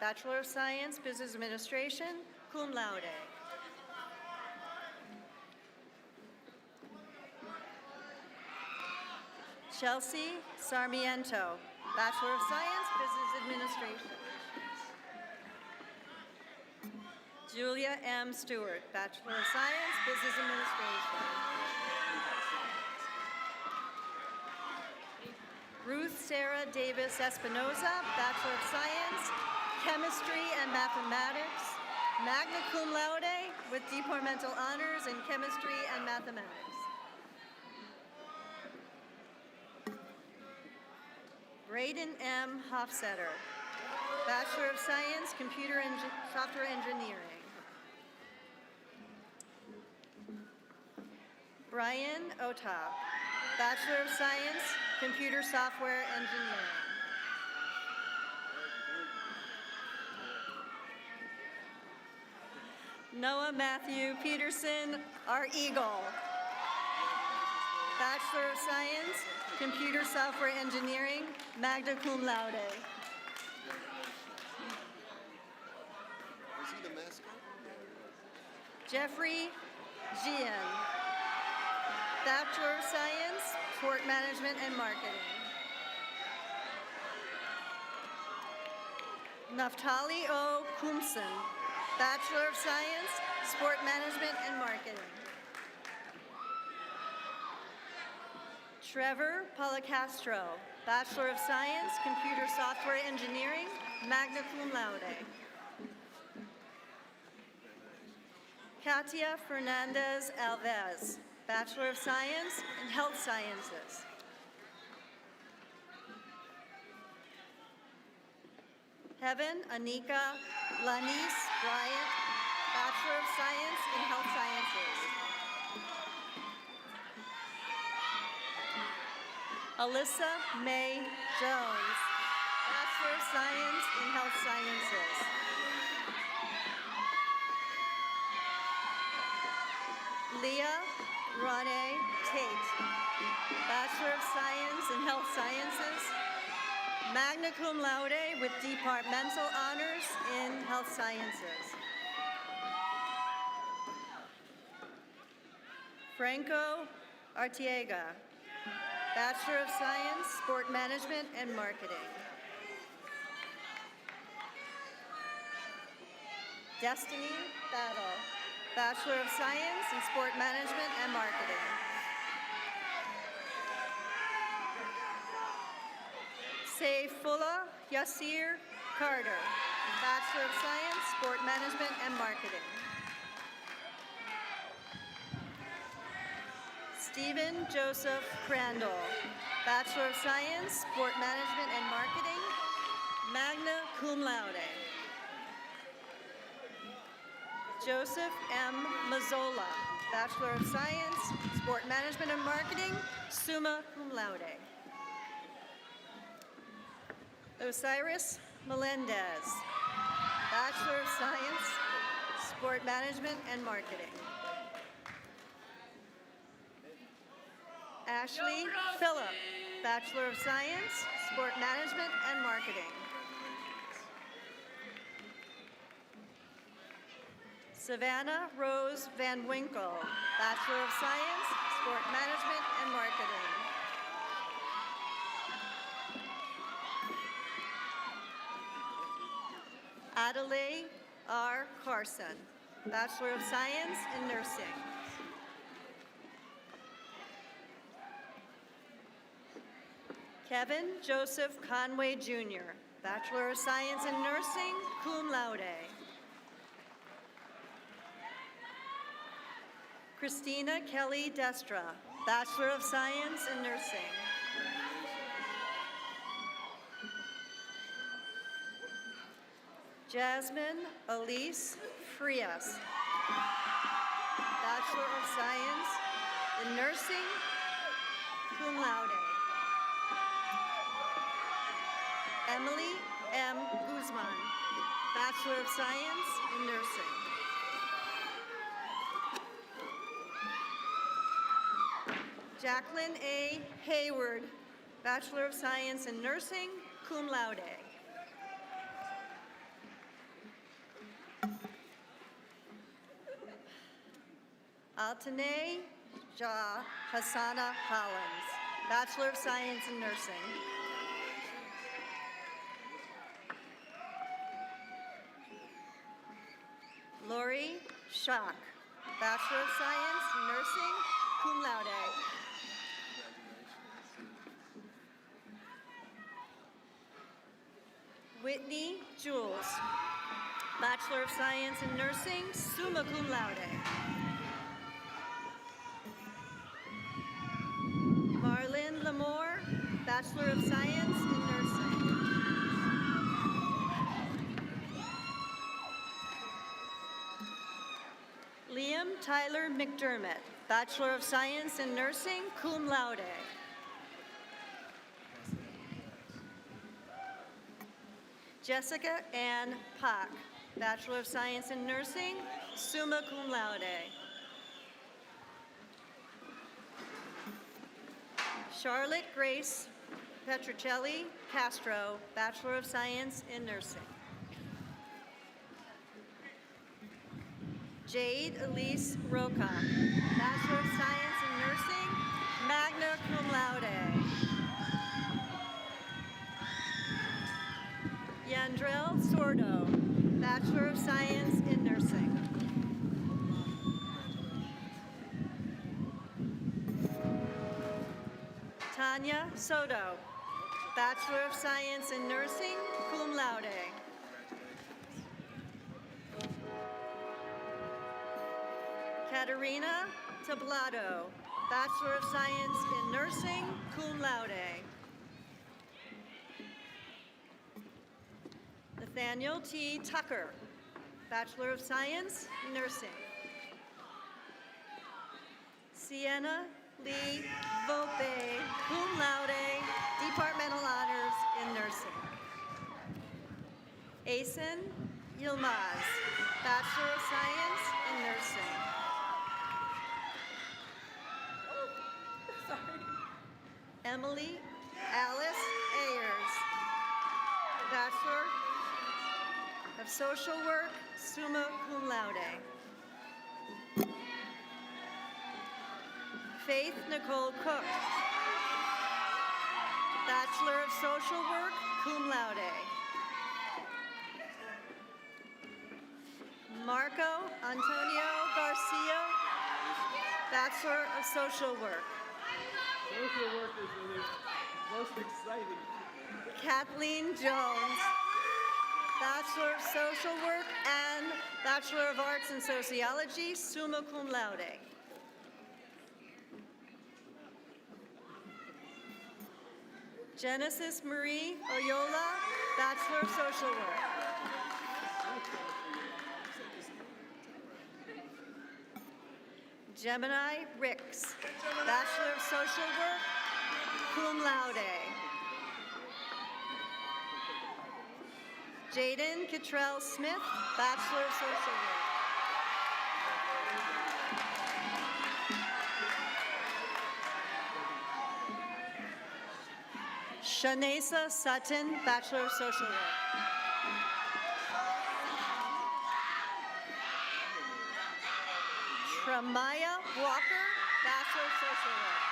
Bachelor of Science, Business Administration, cum laude. Chelsea Sarmiento, Bachelor of Science, Business Administration. Julia M. Stewart, Bachelor of Science, Business Administration. Ruth Sarah Davis Espinoza, Bachelor of Science, Chemistry and Mathematics, magna cum laude with departmental honors in Chemistry and Mathematics. Braden M. Hofstetter, Bachelor of Science, Computer and Software Engineering. Brian Ota, Bachelor of Science, Computer Software Engineering. Noah Matthew Peterson, our Eagle, Bachelor of Science, Computer Software Engineering, magna cum laude. Was he the mascot? Jeffrey Gian, Bachelor of Science, Sport Management and Marketing. Naftali O. Kumsen, Bachelor of Science, Sport Management and Marketing. Trevor Policastro, Bachelor of Science, Computer Software Engineering, magna cum laude. Katia Fernandez Alves, Bachelor of Science in Health Sciences. Heaven Anika Lanice Bryant, Bachelor of Science in Health Sciences. Alyssa May Jones, Bachelor of Science in Health Sciences. Leah Ronnie Tate, Bachelor of Science in Health Sciences, magna cum laude with departmental honors in Health Sciences. Franco Artiega, Bachelor of Science, Sport Management and Marketing. Destiny Battle, Bachelor of Science in Sport Management and Marketing. Saifullah Yasir Carter, Bachelor of Science, Sport Management and Marketing. Stephen Joseph Crandall, Bachelor of Science, Sport Management and Marketing, magna cum laude. Joseph M. Mazzola, Bachelor of Science, Sport Management and Marketing, summa cum laude. Osiris Melendez, Bachelor of Science, Sport Management and Marketing. Ashley Phillip, Bachelor of Science, Sport Management and Marketing. Savannah Rose Van Winkle, Bachelor of Science, Sport Management and Marketing. Adelaide R. Carson, Bachelor of Science in Nursing. Kevin Joseph Conway Jr., Bachelor of Science in Nursing, cum laude. Christina Kelly Destra, Bachelor of Science in Nursing. Jasmine Elise Frias, Bachelor of Science in Nursing, cum laude. Emily M. Guzman, Bachelor of Science in Nursing. Jacqueline A. Hayward, Bachelor of Science in Nursing, cum laude. Altanay Ja Hassana Hollins, Bachelor of Science in Nursing. Lori Schock, Bachelor of Science in Nursing, cum laude. Whitney Jules, Bachelor of Science in Nursing, summa cum laude. Marlyn Lamore, Bachelor of Science in Nursing. Liam Tyler McDermott, Bachelor of Science in Nursing, cum laude. Jessica Ann Pak, Bachelor of Science in Nursing, summa cum laude. Charlotte Grace Petrocelli Castro, Bachelor of Science in Nursing. Jade Elise Roca, Bachelor of Science in Nursing, magna cum laude. Yandrell Sordo, Bachelor of Science in Nursing. Tanya Soto, Bachelor of Science in Nursing, cum laude. Katerina Tablado, Bachelor of Science in Nursing, cum laude. Nathaniel T. Tucker, Bachelor of Science in Nursing. Sienna Lee Volpe, cum laude, Departmental Honors in Nursing. Asen Yilmaz, Bachelor of Science in Nursing. Emily Alice Ayers, Bachelor of Social Work, summa cum laude. Faith Nicole Cook, Bachelor of Social Work, cum laude. Marco Antonio Garcia, Bachelor of Social Work. Social work is the most exciting. Kathleen Jones, Bachelor of Social Work and Bachelor of Arts in Sociology, summa cum laude. Genesis Marie Oyola, Bachelor of Social Work. Gemini Ricks, Bachelor of Social Work, cum laude. Jaden Kittrell Smith, Bachelor of Social Work. Shanesa Sutton, Bachelor of Social Work. Tramaya Walker, Bachelor of Social Work.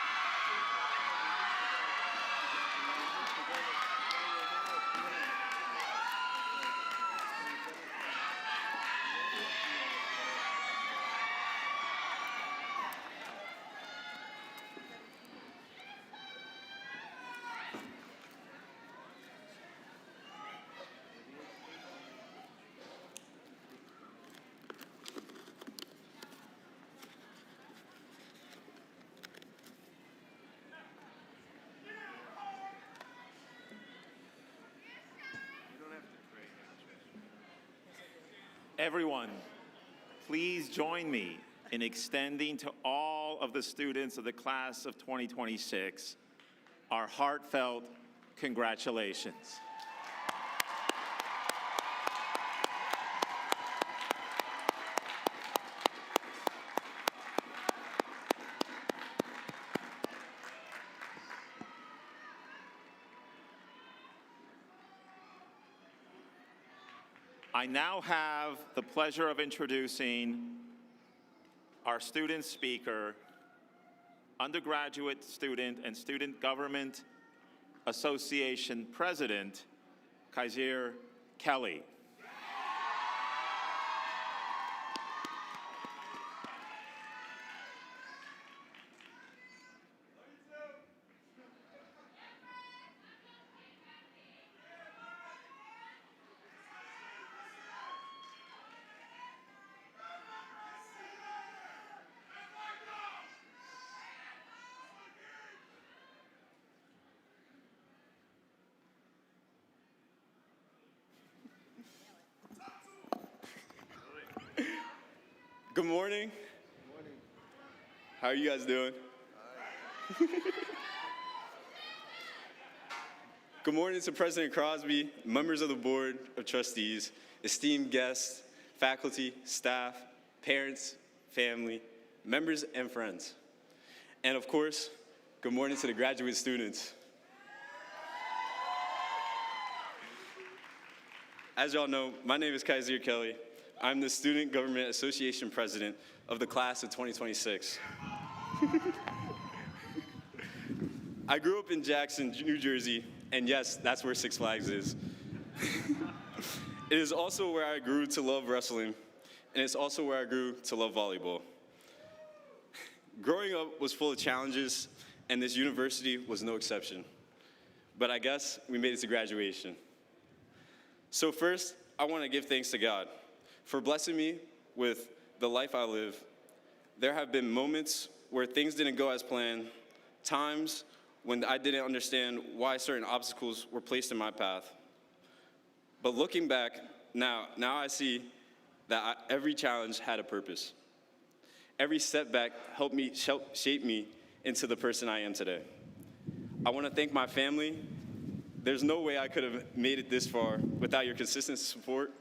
Everyone, please join me in extending to all of the students of the class of 2026 our heartfelt congratulations. I now have the pleasure of introducing our student speaker, undergraduate student and Student Government Association President, Kaiser Kelly. Good morning. How are you guys doing? Good morning to President Crosby, members of the Board of Trustees, esteemed guests, faculty, staff, parents, family, members, and friends. And of course, good morning to the graduate students. As y'all know, my name is Kaiser Kelly. I'm the Student Government Association President of the class of 2026. I grew up in Jackson, New Jersey, and yes, that's where Six Flags is. It is also where I grew to love wrestling, and it's also where I grew to love volleyball. Growing up was full of challenges, and this university was no exception. But I guess we made it to graduation. So first, I want to give thanks to God for blessing me with the life I live. There have been moments where things didn't go as planned, times when I didn't understand why certain obstacles were placed in my path. But looking back, now I see that every challenge had a purpose. Every setback helped shape me into the person I am today. I want to thank my family. There's no way I could have made it this far without your consistent support,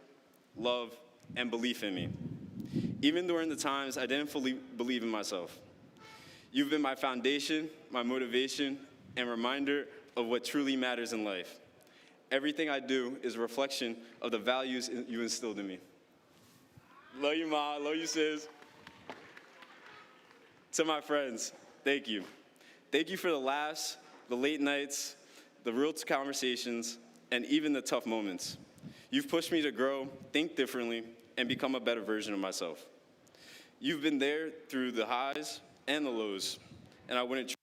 love, and belief in me, even during the times I didn't fully believe in myself. You've been my foundation, my motivation, and reminder of what truly matters in life. Everything I do is a reflection of the values you instilled in me. Love you, Ma. Love you, sis. To my friends, thank you. Thank you for the laughs, the late nights, the real conversations, and even the tough moments. You've pushed me to grow, think differently, and become a better version of myself. You've been there through the highs and the lows, and I wouldn't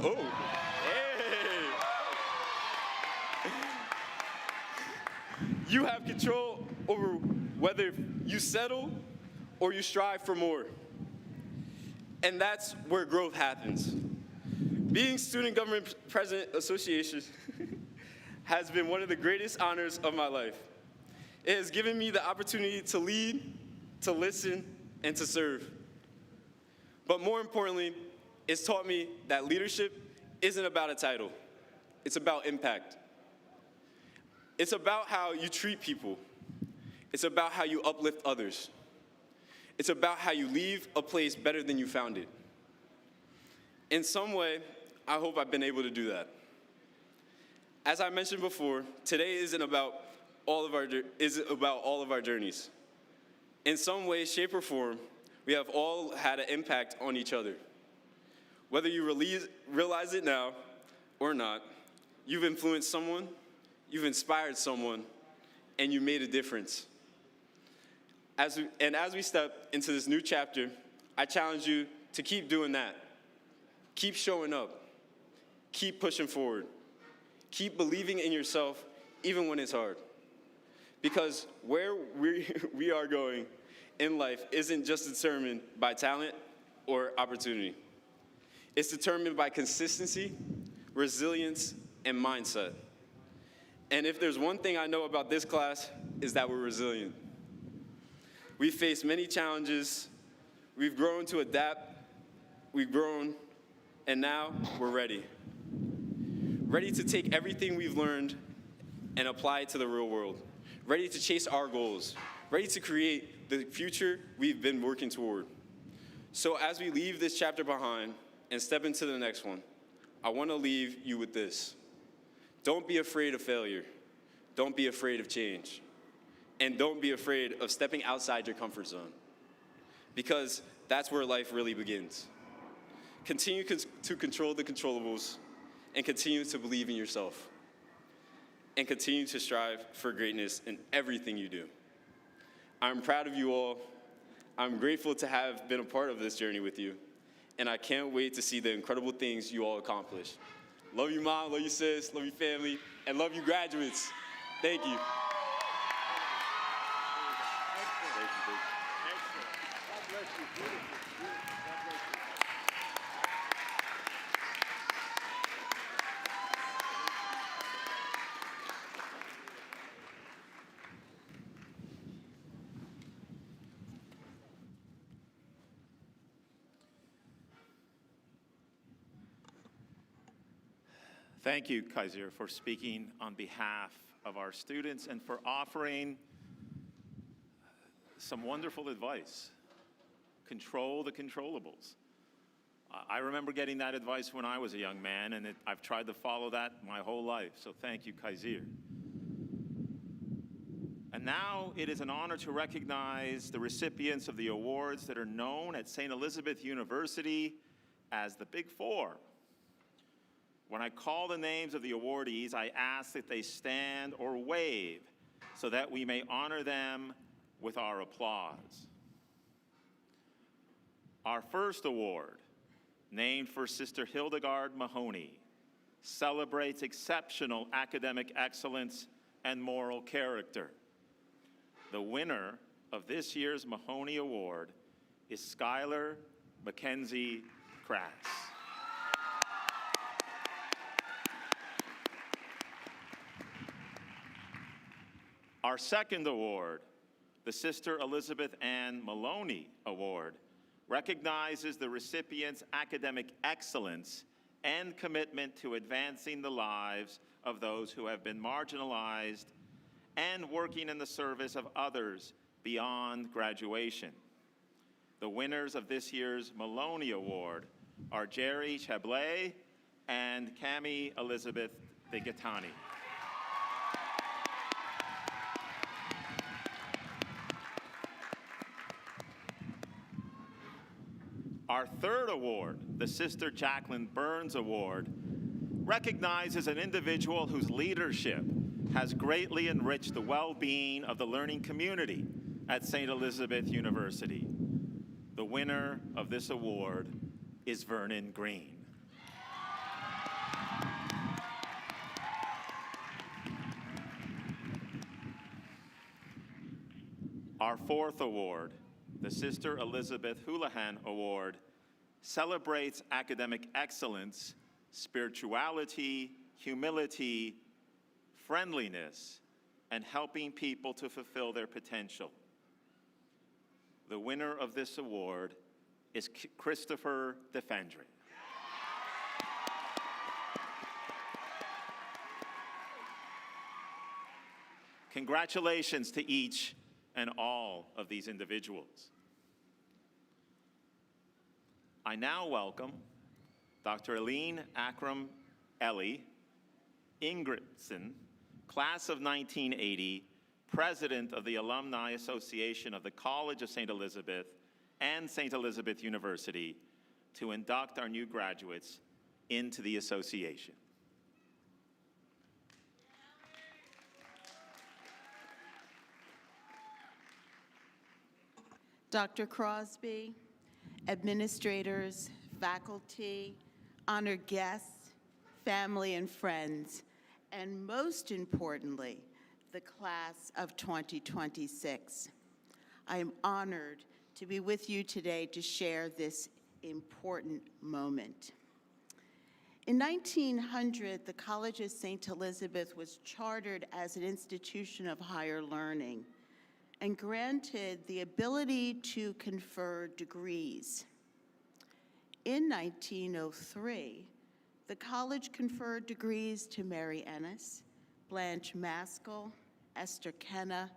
Oh, hey. You have control over whether you settle or you strive for more. And that's where growth happens. Being Student Government President Association has been one of the greatest honors of my life. It has given me the opportunity to lead, to listen, and to serve. But more importantly, it's taught me that leadership isn't about a title. It's about impact. It's about how you treat people. It's about how you uplift others. It's about how you leave a place better than you found it. In some way, I hope I've been able to do that. As I mentioned before, today isn't about all of our journeys. In some way, shape, or form, we have all had an impact on each other. Whether you realize it now or not, you've influenced someone, you've inspired someone, and you made a difference. As we step into this new chapter, I challenge you to keep doing that. Keep showing up. Keep pushing forward. Keep believing in yourself even when it's hard. Because where we are going in life isn't just determined by talent or opportunity. It's determined by consistency, resilience, and mindset. And if there's one thing I know about this class, is that we're resilient. We've faced many challenges. We've grown to adapt. We've grown, and now we're ready. Ready to take everything we've learned and apply it to the real world. Ready to chase our goals. Ready to create the future we've been working toward. So as we leave this chapter behind and step into the next one, I want to leave you with this. Don't be afraid of failure. Don't be afraid of change. And don't be afraid of stepping outside your comfort zone. Because that's where life really begins. Continue to control the controllables and continue to believe in yourself. And continue to strive for greatness in everything you do. I'm proud of you all. I'm grateful to have been a part of this journey with you. And I can't wait to see the incredible things you all accomplish. Love you, Mom. Love you, sis. Love you, family. And love you, graduates. Thank you. Thank you, Kaiser, for speaking on behalf of our students and for offering some wonderful advice. Control the controllables. I remember getting that advice when I was a young man, and I've tried to follow that my whole life, so thank you, Kaiser. And now it is an honor to recognize the recipients of the awards that are known at St. Elizabeth University as the Big Four. When I call the names of the awardees, I ask that they stand or wave so that we may honor them with our applause. Our first award, named for Sister Hildegard Mahoney, celebrates exceptional academic excellence and moral character. The winner of this year's Mahoney Award is Skylar Mackenzie Crass. Our second award, the Sister Elizabeth Ann Maloney Award, recognizes the recipient's academic excellence and commitment to advancing the lives of those who have been marginalized and working in the service of others beyond graduation. The winners of this year's Maloney Award are Jerry Chablais and Cami Elizabeth Bigatani. Our third award, the Sister Jacqueline Burns Award, recognizes an individual whose leadership has greatly enriched the well-being of the learning community at St. Elizabeth University. The winner of this award is Vernon Green. Our fourth award, the Sister Elizabeth Houlihan Award, celebrates academic excellence, spirituality, humility, friendliness, and helping people to fulfill their potential. The winner of this award is Christopher Defendre. Congratulations to each and all of these individuals. I now welcome Dr. Aline Akram Ellie Ingridson, class of 1980, president of the Alumni Association of the College of St. Elizabeth and St. Elizabeth University, to induct our new graduates into the association. Dr. Crosby, administrators, faculty, honored guests, family and friends, and most importantly, the class of 2026. I am honored to be with you today to share this important moment. In 1900, the College of St. Elizabeth was chartered as an institution of higher learning and granted the ability to confer degrees. In 1903, the college conferred degrees to Mary Ennis, Blanche Maskell, Esther Kenna,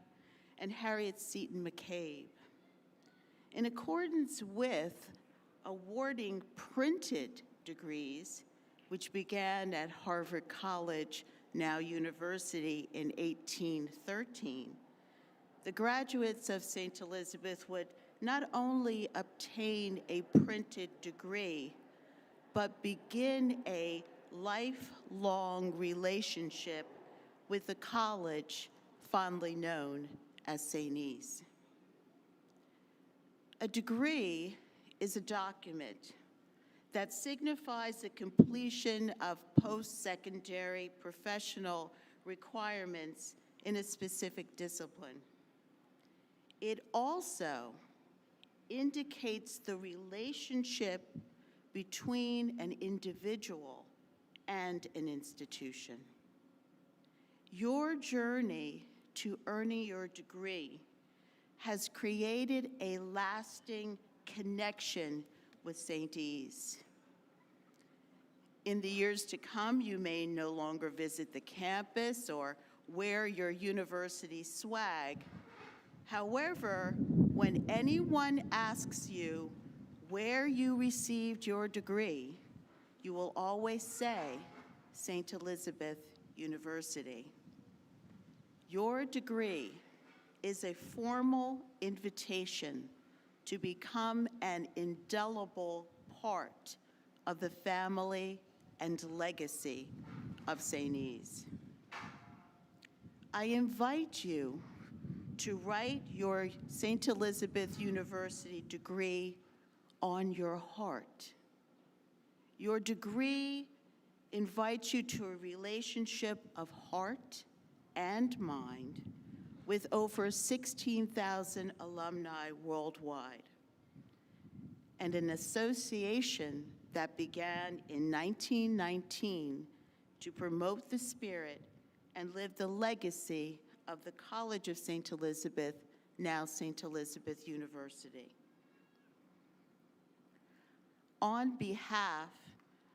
and Harriet Seton McCabe. In accordance with awarding printed degrees, which began at Harvard College, now University, in 1813, the graduates of St. Elizabeth would not only obtain a printed degree, but begin a lifelong relationship with the college fondly known as St. E's. A degree is a document that signifies the completion of post-secondary professional requirements in a specific discipline. It also indicates the relationship between an individual and an institution. Your journey to earning your degree has created a lasting connection with St. E's. In the years to come, you may no longer visit the campus or wear your university swag. However, when anyone asks you where you received your degree, you will always say St. Elizabeth University. Your degree is a formal invitation to become an indelible part of the family and legacy of St. E's. I invite you to write your St. Elizabeth University degree on your heart. Your degree invites you to a relationship of heart and mind with over 16,000 alumni worldwide, and an association that began in 1919 to promote the spirit and live the legacy of the College of St. Elizabeth, now St. Elizabeth University. On behalf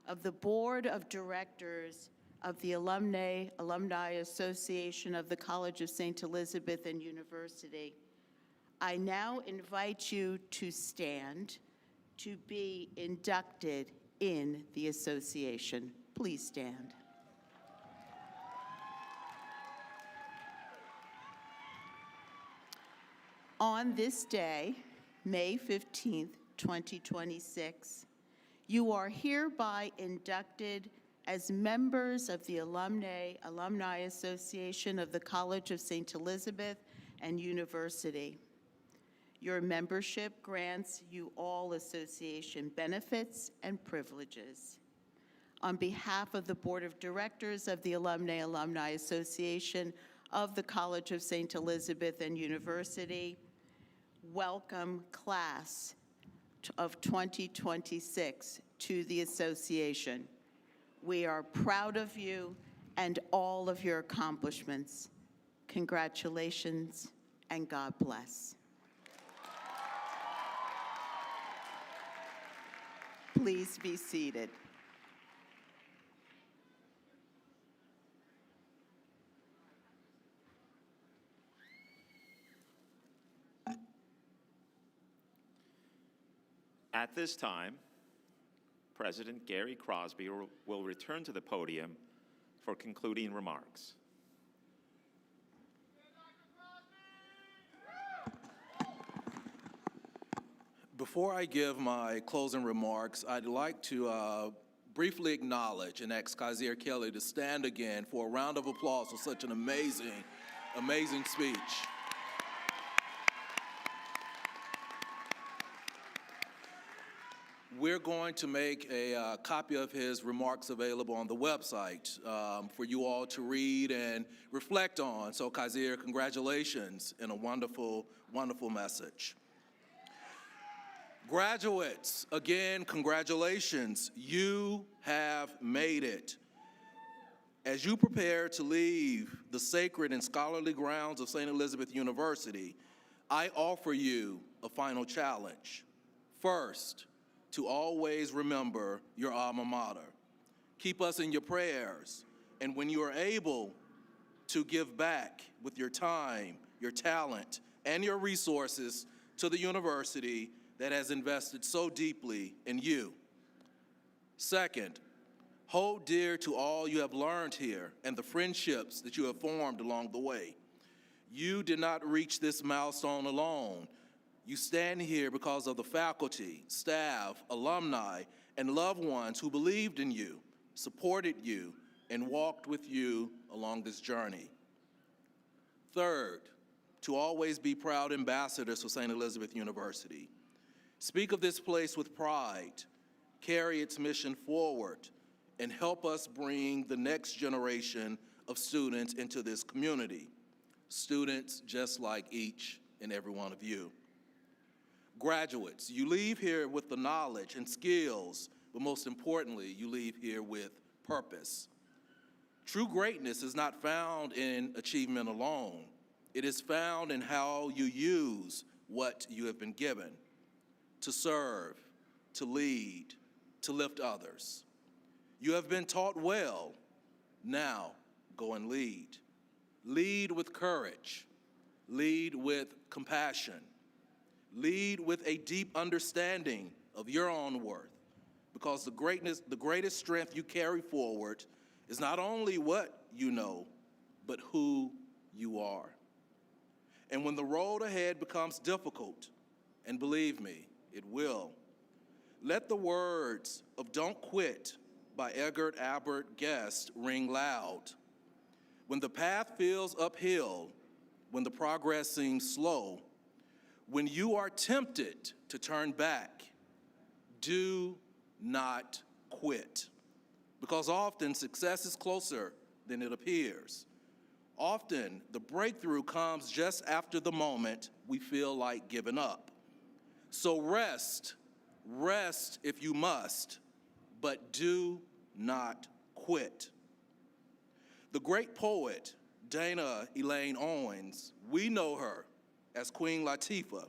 of the Board of Directors of the Alumni Association of the College of St. Elizabeth and University, I now invite you to stand to be inducted in the association. Please stand. On this day, May 15th, 2026, you are hereby inducted as members of the Alumni Association of the College of St. Elizabeth and University. Your membership grants you all association benefits and privileges. On behalf of the Board of Directors of the Alumni Association of the College of St. Elizabeth and University, welcome class of 2026 to the association. We are proud of you and all of your accomplishments. Congratulations and God bless. Please be seated. At this time, President Gary Crosby will return to the podium for concluding remarks. Before I give my closing remarks, I'd like to briefly acknowledge and ask Kaiser Kelly to stand again for a round of applause for such an amazing speech. We're going to make a copy of his remarks available on the website for you all to read and reflect on. So, Kaiser, congratulations and a wonderful, wonderful message. Graduates, again, congratulations. You have made it. As you prepare to leave the sacred and scholarly grounds of St. Elizabeth University, I offer you a final challenge. First, to always remember your alma mater. Keep us in your prayers, and when you are able to give back with your time, your talent, and your resources to the university that has invested so deeply in you. Second, hold dear to all you have learned here and the friendships that you have formed along the way. You did not reach this milestone alone. You stand here because of the faculty, staff, alumni, and loved ones who believed in you, supported you, and walked with you along this journey. Third, to always be proud ambassadors for St. Elizabeth University. Speak of this place with pride, carry its mission forward, and help us bring the next generation of students into this community. Students just like each and every one of you. Graduates, you leave here with the knowledge and skills, but most importantly, you leave here with purpose. True greatness is not found in achievement alone. It is found in how you use what you have been given to serve, to lead, to lift others. You have been taught well. Now, go and lead. Lead with courage. Lead with compassion. Lead with a deep understanding of your own worth, because the greatest strength you carry forward is not only what you know, but who you are. And when the road ahead becomes difficult, and believe me, it will, let the words of "Don't Quit" by Edgar Albert Guest ring loud. When the path feels uphill, when the progress seems slow, when you are tempted to turn back, do not quit. Because often success is closer than it appears. Often the breakthrough comes just after the moment we feel like giving up. So rest if you must, but do not quit. The great poet, Dana Elaine Owens, we know her as Queen Latifah,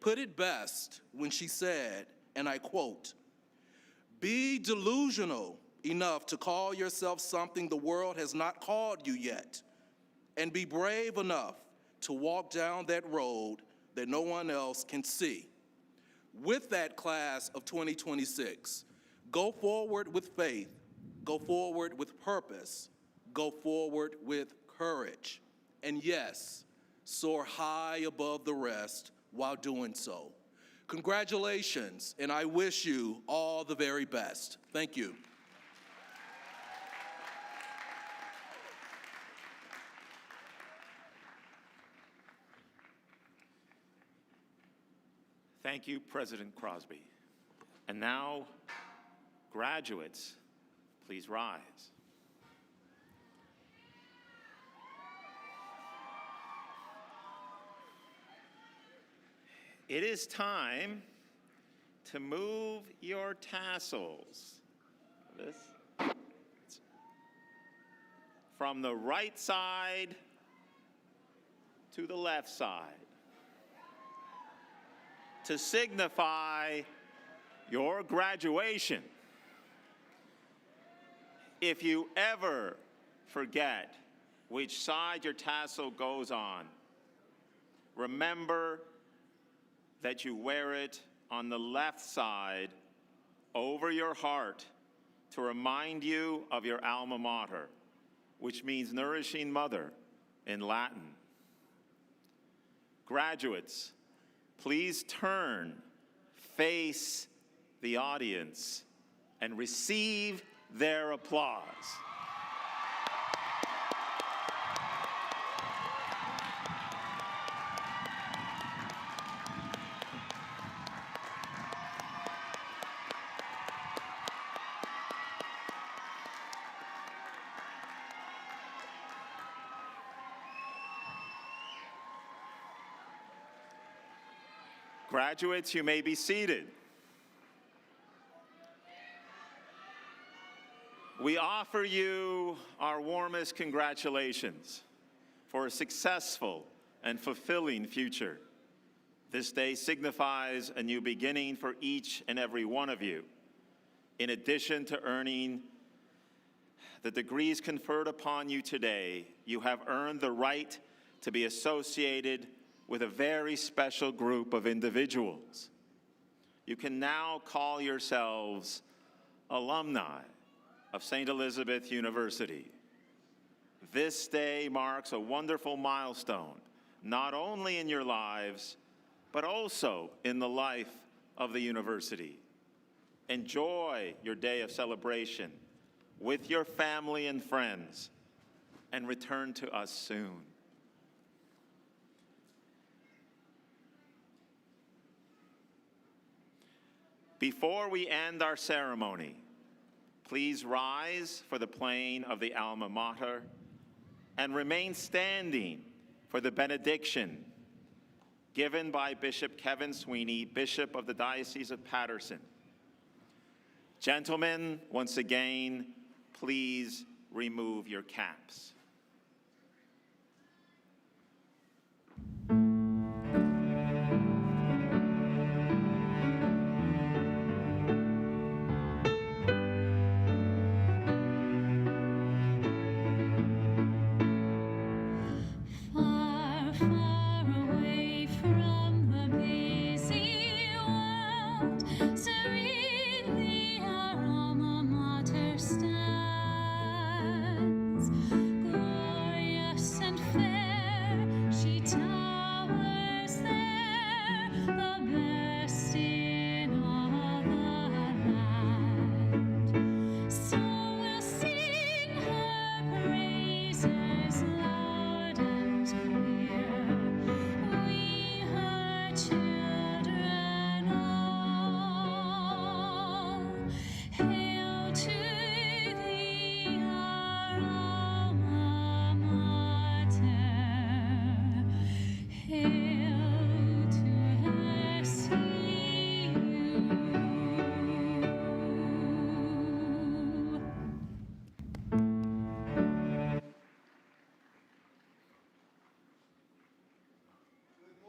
put it best when she said, and I quote, "Be delusional enough to call yourself something the world has not called you yet, and be brave enough to walk down that road that no one else can see." With that, class of 2026, go forward with faith, go forward with purpose, go forward with courage, and yes, soar high above the rest while doing so. Congratulations, and I wish you all the very best. Thank you. Thank you, President Crosby. And now, graduates, please rise. it is time to move your tassels. This. From the right side to the left side to signify your graduation. If you ever forget which side your tassel goes on, remember that you wear it on the left side over your heart to remind you of your alma mater, which means nourishing mother in Latin. Graduates, please turn, face the audience, and receive their applause. Graduates, you may be seated. We offer you our warmest congratulations for a successful and fulfilling future. This day signifies a new beginning for each and every one of you. In addition to earning the degrees conferred upon you today, you have earned the right to be associated with a very special group of individuals. You can now call yourselves alumni of St. Elizabeth University. This day marks a wonderful milestone, not only in your lives, but also in the life of the university. Enjoy your day of celebration with your family and friends, and return to us soon. Before we end our ceremony, please rise for the playing of the alma mater and remain standing for the benediction given by Bishop Kevin Sweeney, Bishop of the Diocese of Paterson. Gentlemen, once again, please remove your caps.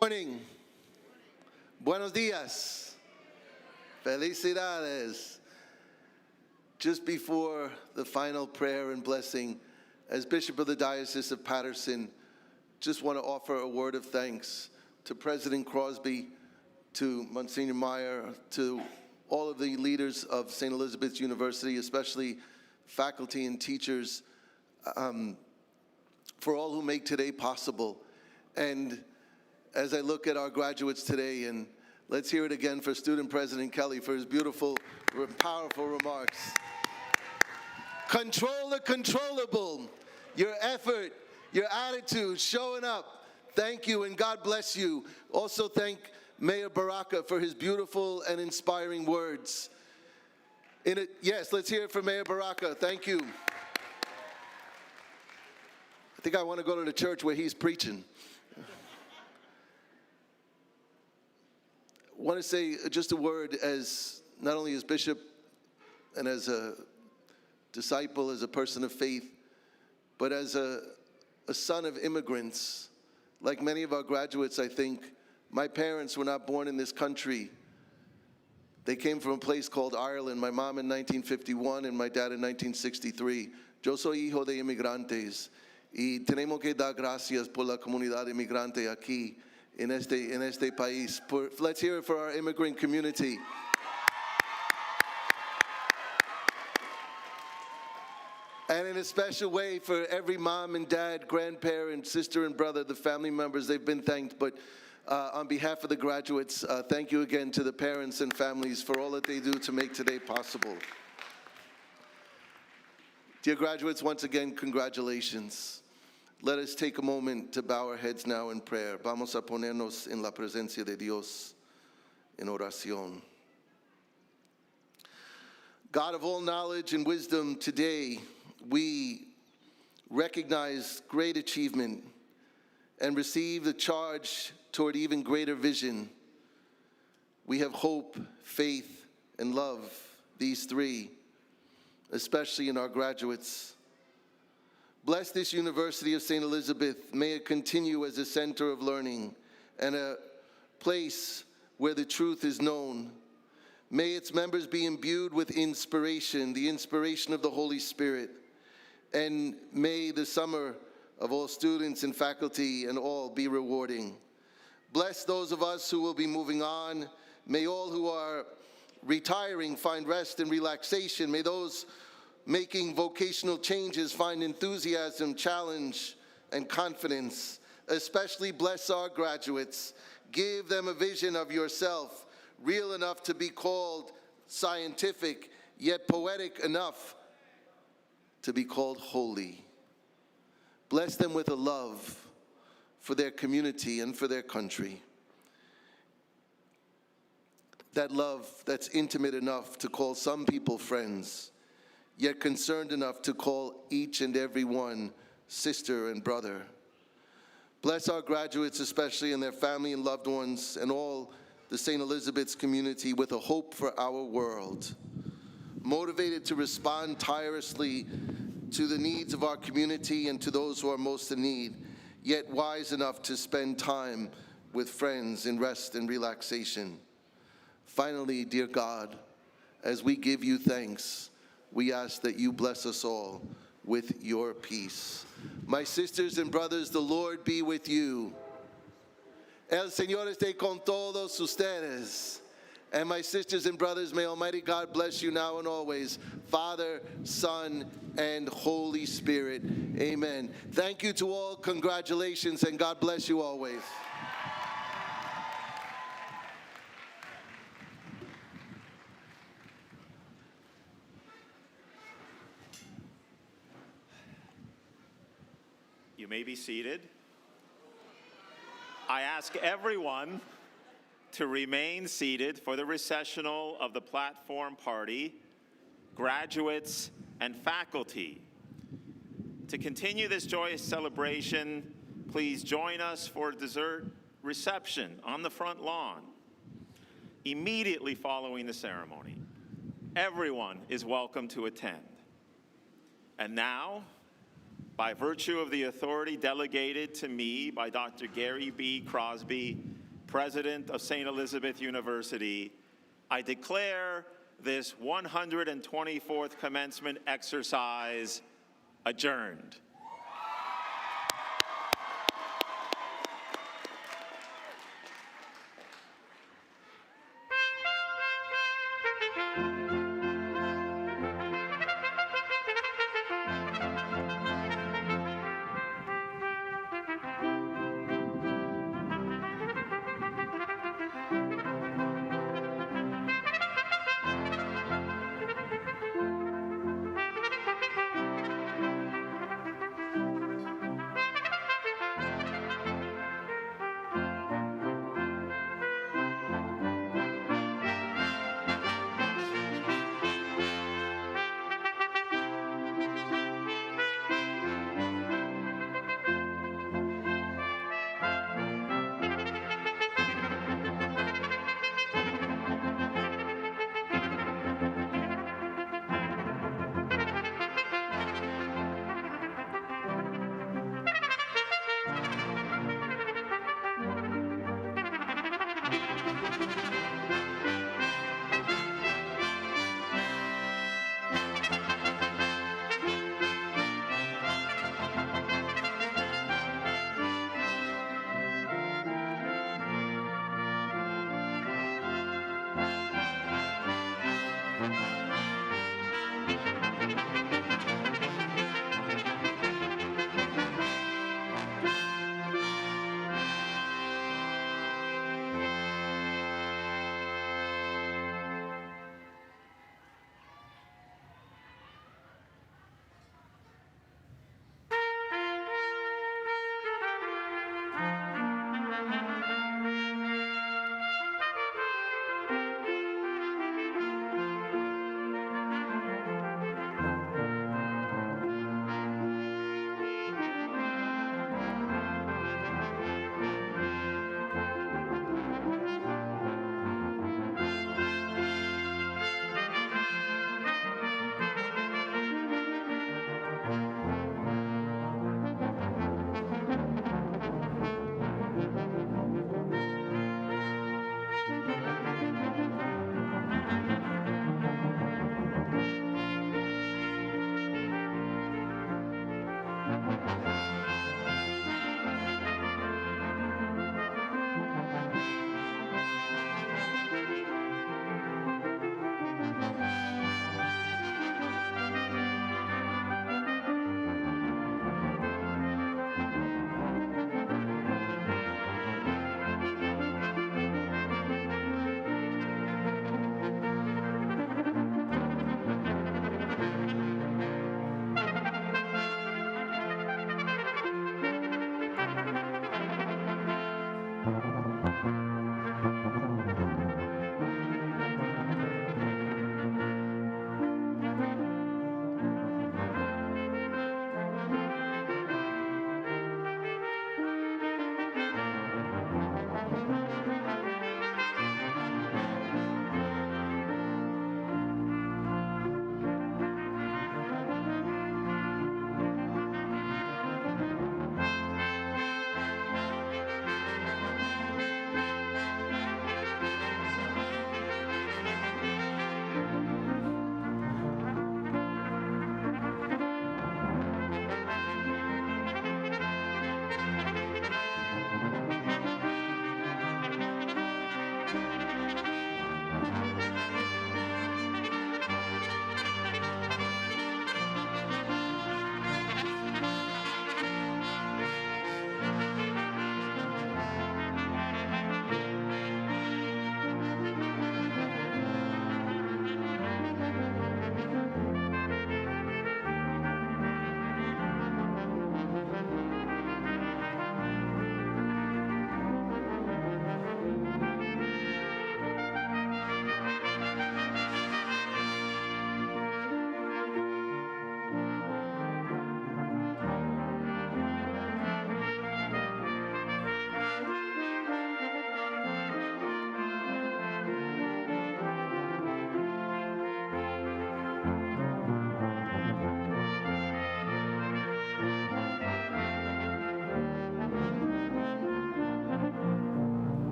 Morning. Buenos días. Felicidades. Just before the final prayer and blessing, as Bishop of the Diocese of Paterson, just want to offer a word of thanks to President Crosby, to Monsignor Meyer, to all of the leaders of St. Elizabeth's University, especially faculty and teachers, for all who make today possible. And as I look at our graduates today, and let's hear it again for Student President Kelly for his beautiful, powerful remarks. Control the controllable. Your effort, your attitude, showing up. Thank you, and God bless you. Also thank Mayor Baraka for his beautiful and inspiring words. Yes, let's hear it for Mayor Baraka. Thank you. I think I want to go to the church where he's preaching. want to say just a word as not only as bishop and as a disciple, as a person of faith, but as a son of immigrants. Like many of our graduates, I think, my parents were not born in this country. They came from a place called Ireland, my mom in 1951 and my dad in 1963. Yo soy hijo de inmigrantes y tenemos que dar gracias por la comunidad inmigrante aquí en este país. Let's hear it for our immigrant community. And in a special way for every mom and dad, grandparent, sister and brother, the family members, they've been thanked. But on behalf of the graduates, thank you again to the parents and families for all that they do to make today possible. Dear graduates, once again, congratulations. Let us take a moment to bow our heads now in prayer. Vamos a ponernos en la presencia de Dios en oración. God of all knowledge and wisdom, today we recognize great achievement and receive the charge toward even greater vision. We have hope, faith, and love, these three, especially in our graduates. Bless this University of St. Elizabeth. May it continue as a center of learning and a place where the truth is known. May its members be imbued with inspiration, the inspiration of the Holy Spirit. And may the summer of all students and faculty and all be rewarding. Bless those of us who will be moving on. May all who are retiring find rest and relaxation. May those making vocational changes find enthusiasm, challenge, and confidence. Especially bless our graduates. Give them a vision of yourself, real enough to be called scientific, yet poetic enough to be called holy. Bless them with a love for their community and for their country. That love that's intimate enough to call some people friends, yet concerned enough to call each and every one sister and brother. Bless our graduates, especially and their family and loved ones, and all the St. Elizabeth's community with a hope for our world. Motivated to respond tirelessly to the needs of our community and to those who are most in need, yet wise enough to spend time with friends in rest and relaxation. Finally, dear God, as we give you thanks, we ask that you bless us all with your peace. My sisters and brothers, the Lord be with you. El Señor esté con todos ustedes. And my sisters and brothers, may Almighty God bless you now and always, Father, Son, and Holy Spirit. Amen. Thank you to all. Congratulations, and God bless you always. You may be seated. I ask everyone to remain seated for the recessional of the platform party, graduates, and faculty. To continue this joyous celebration, please join us for a dessert reception on the front lawn immediately following the ceremony. Everyone is welcome to attend. And now, by virtue of the authority delegated to me by Dr. Gary B. Crosby, President of St. Elizabeth University, I declare this 124th commencement exercise adjourned.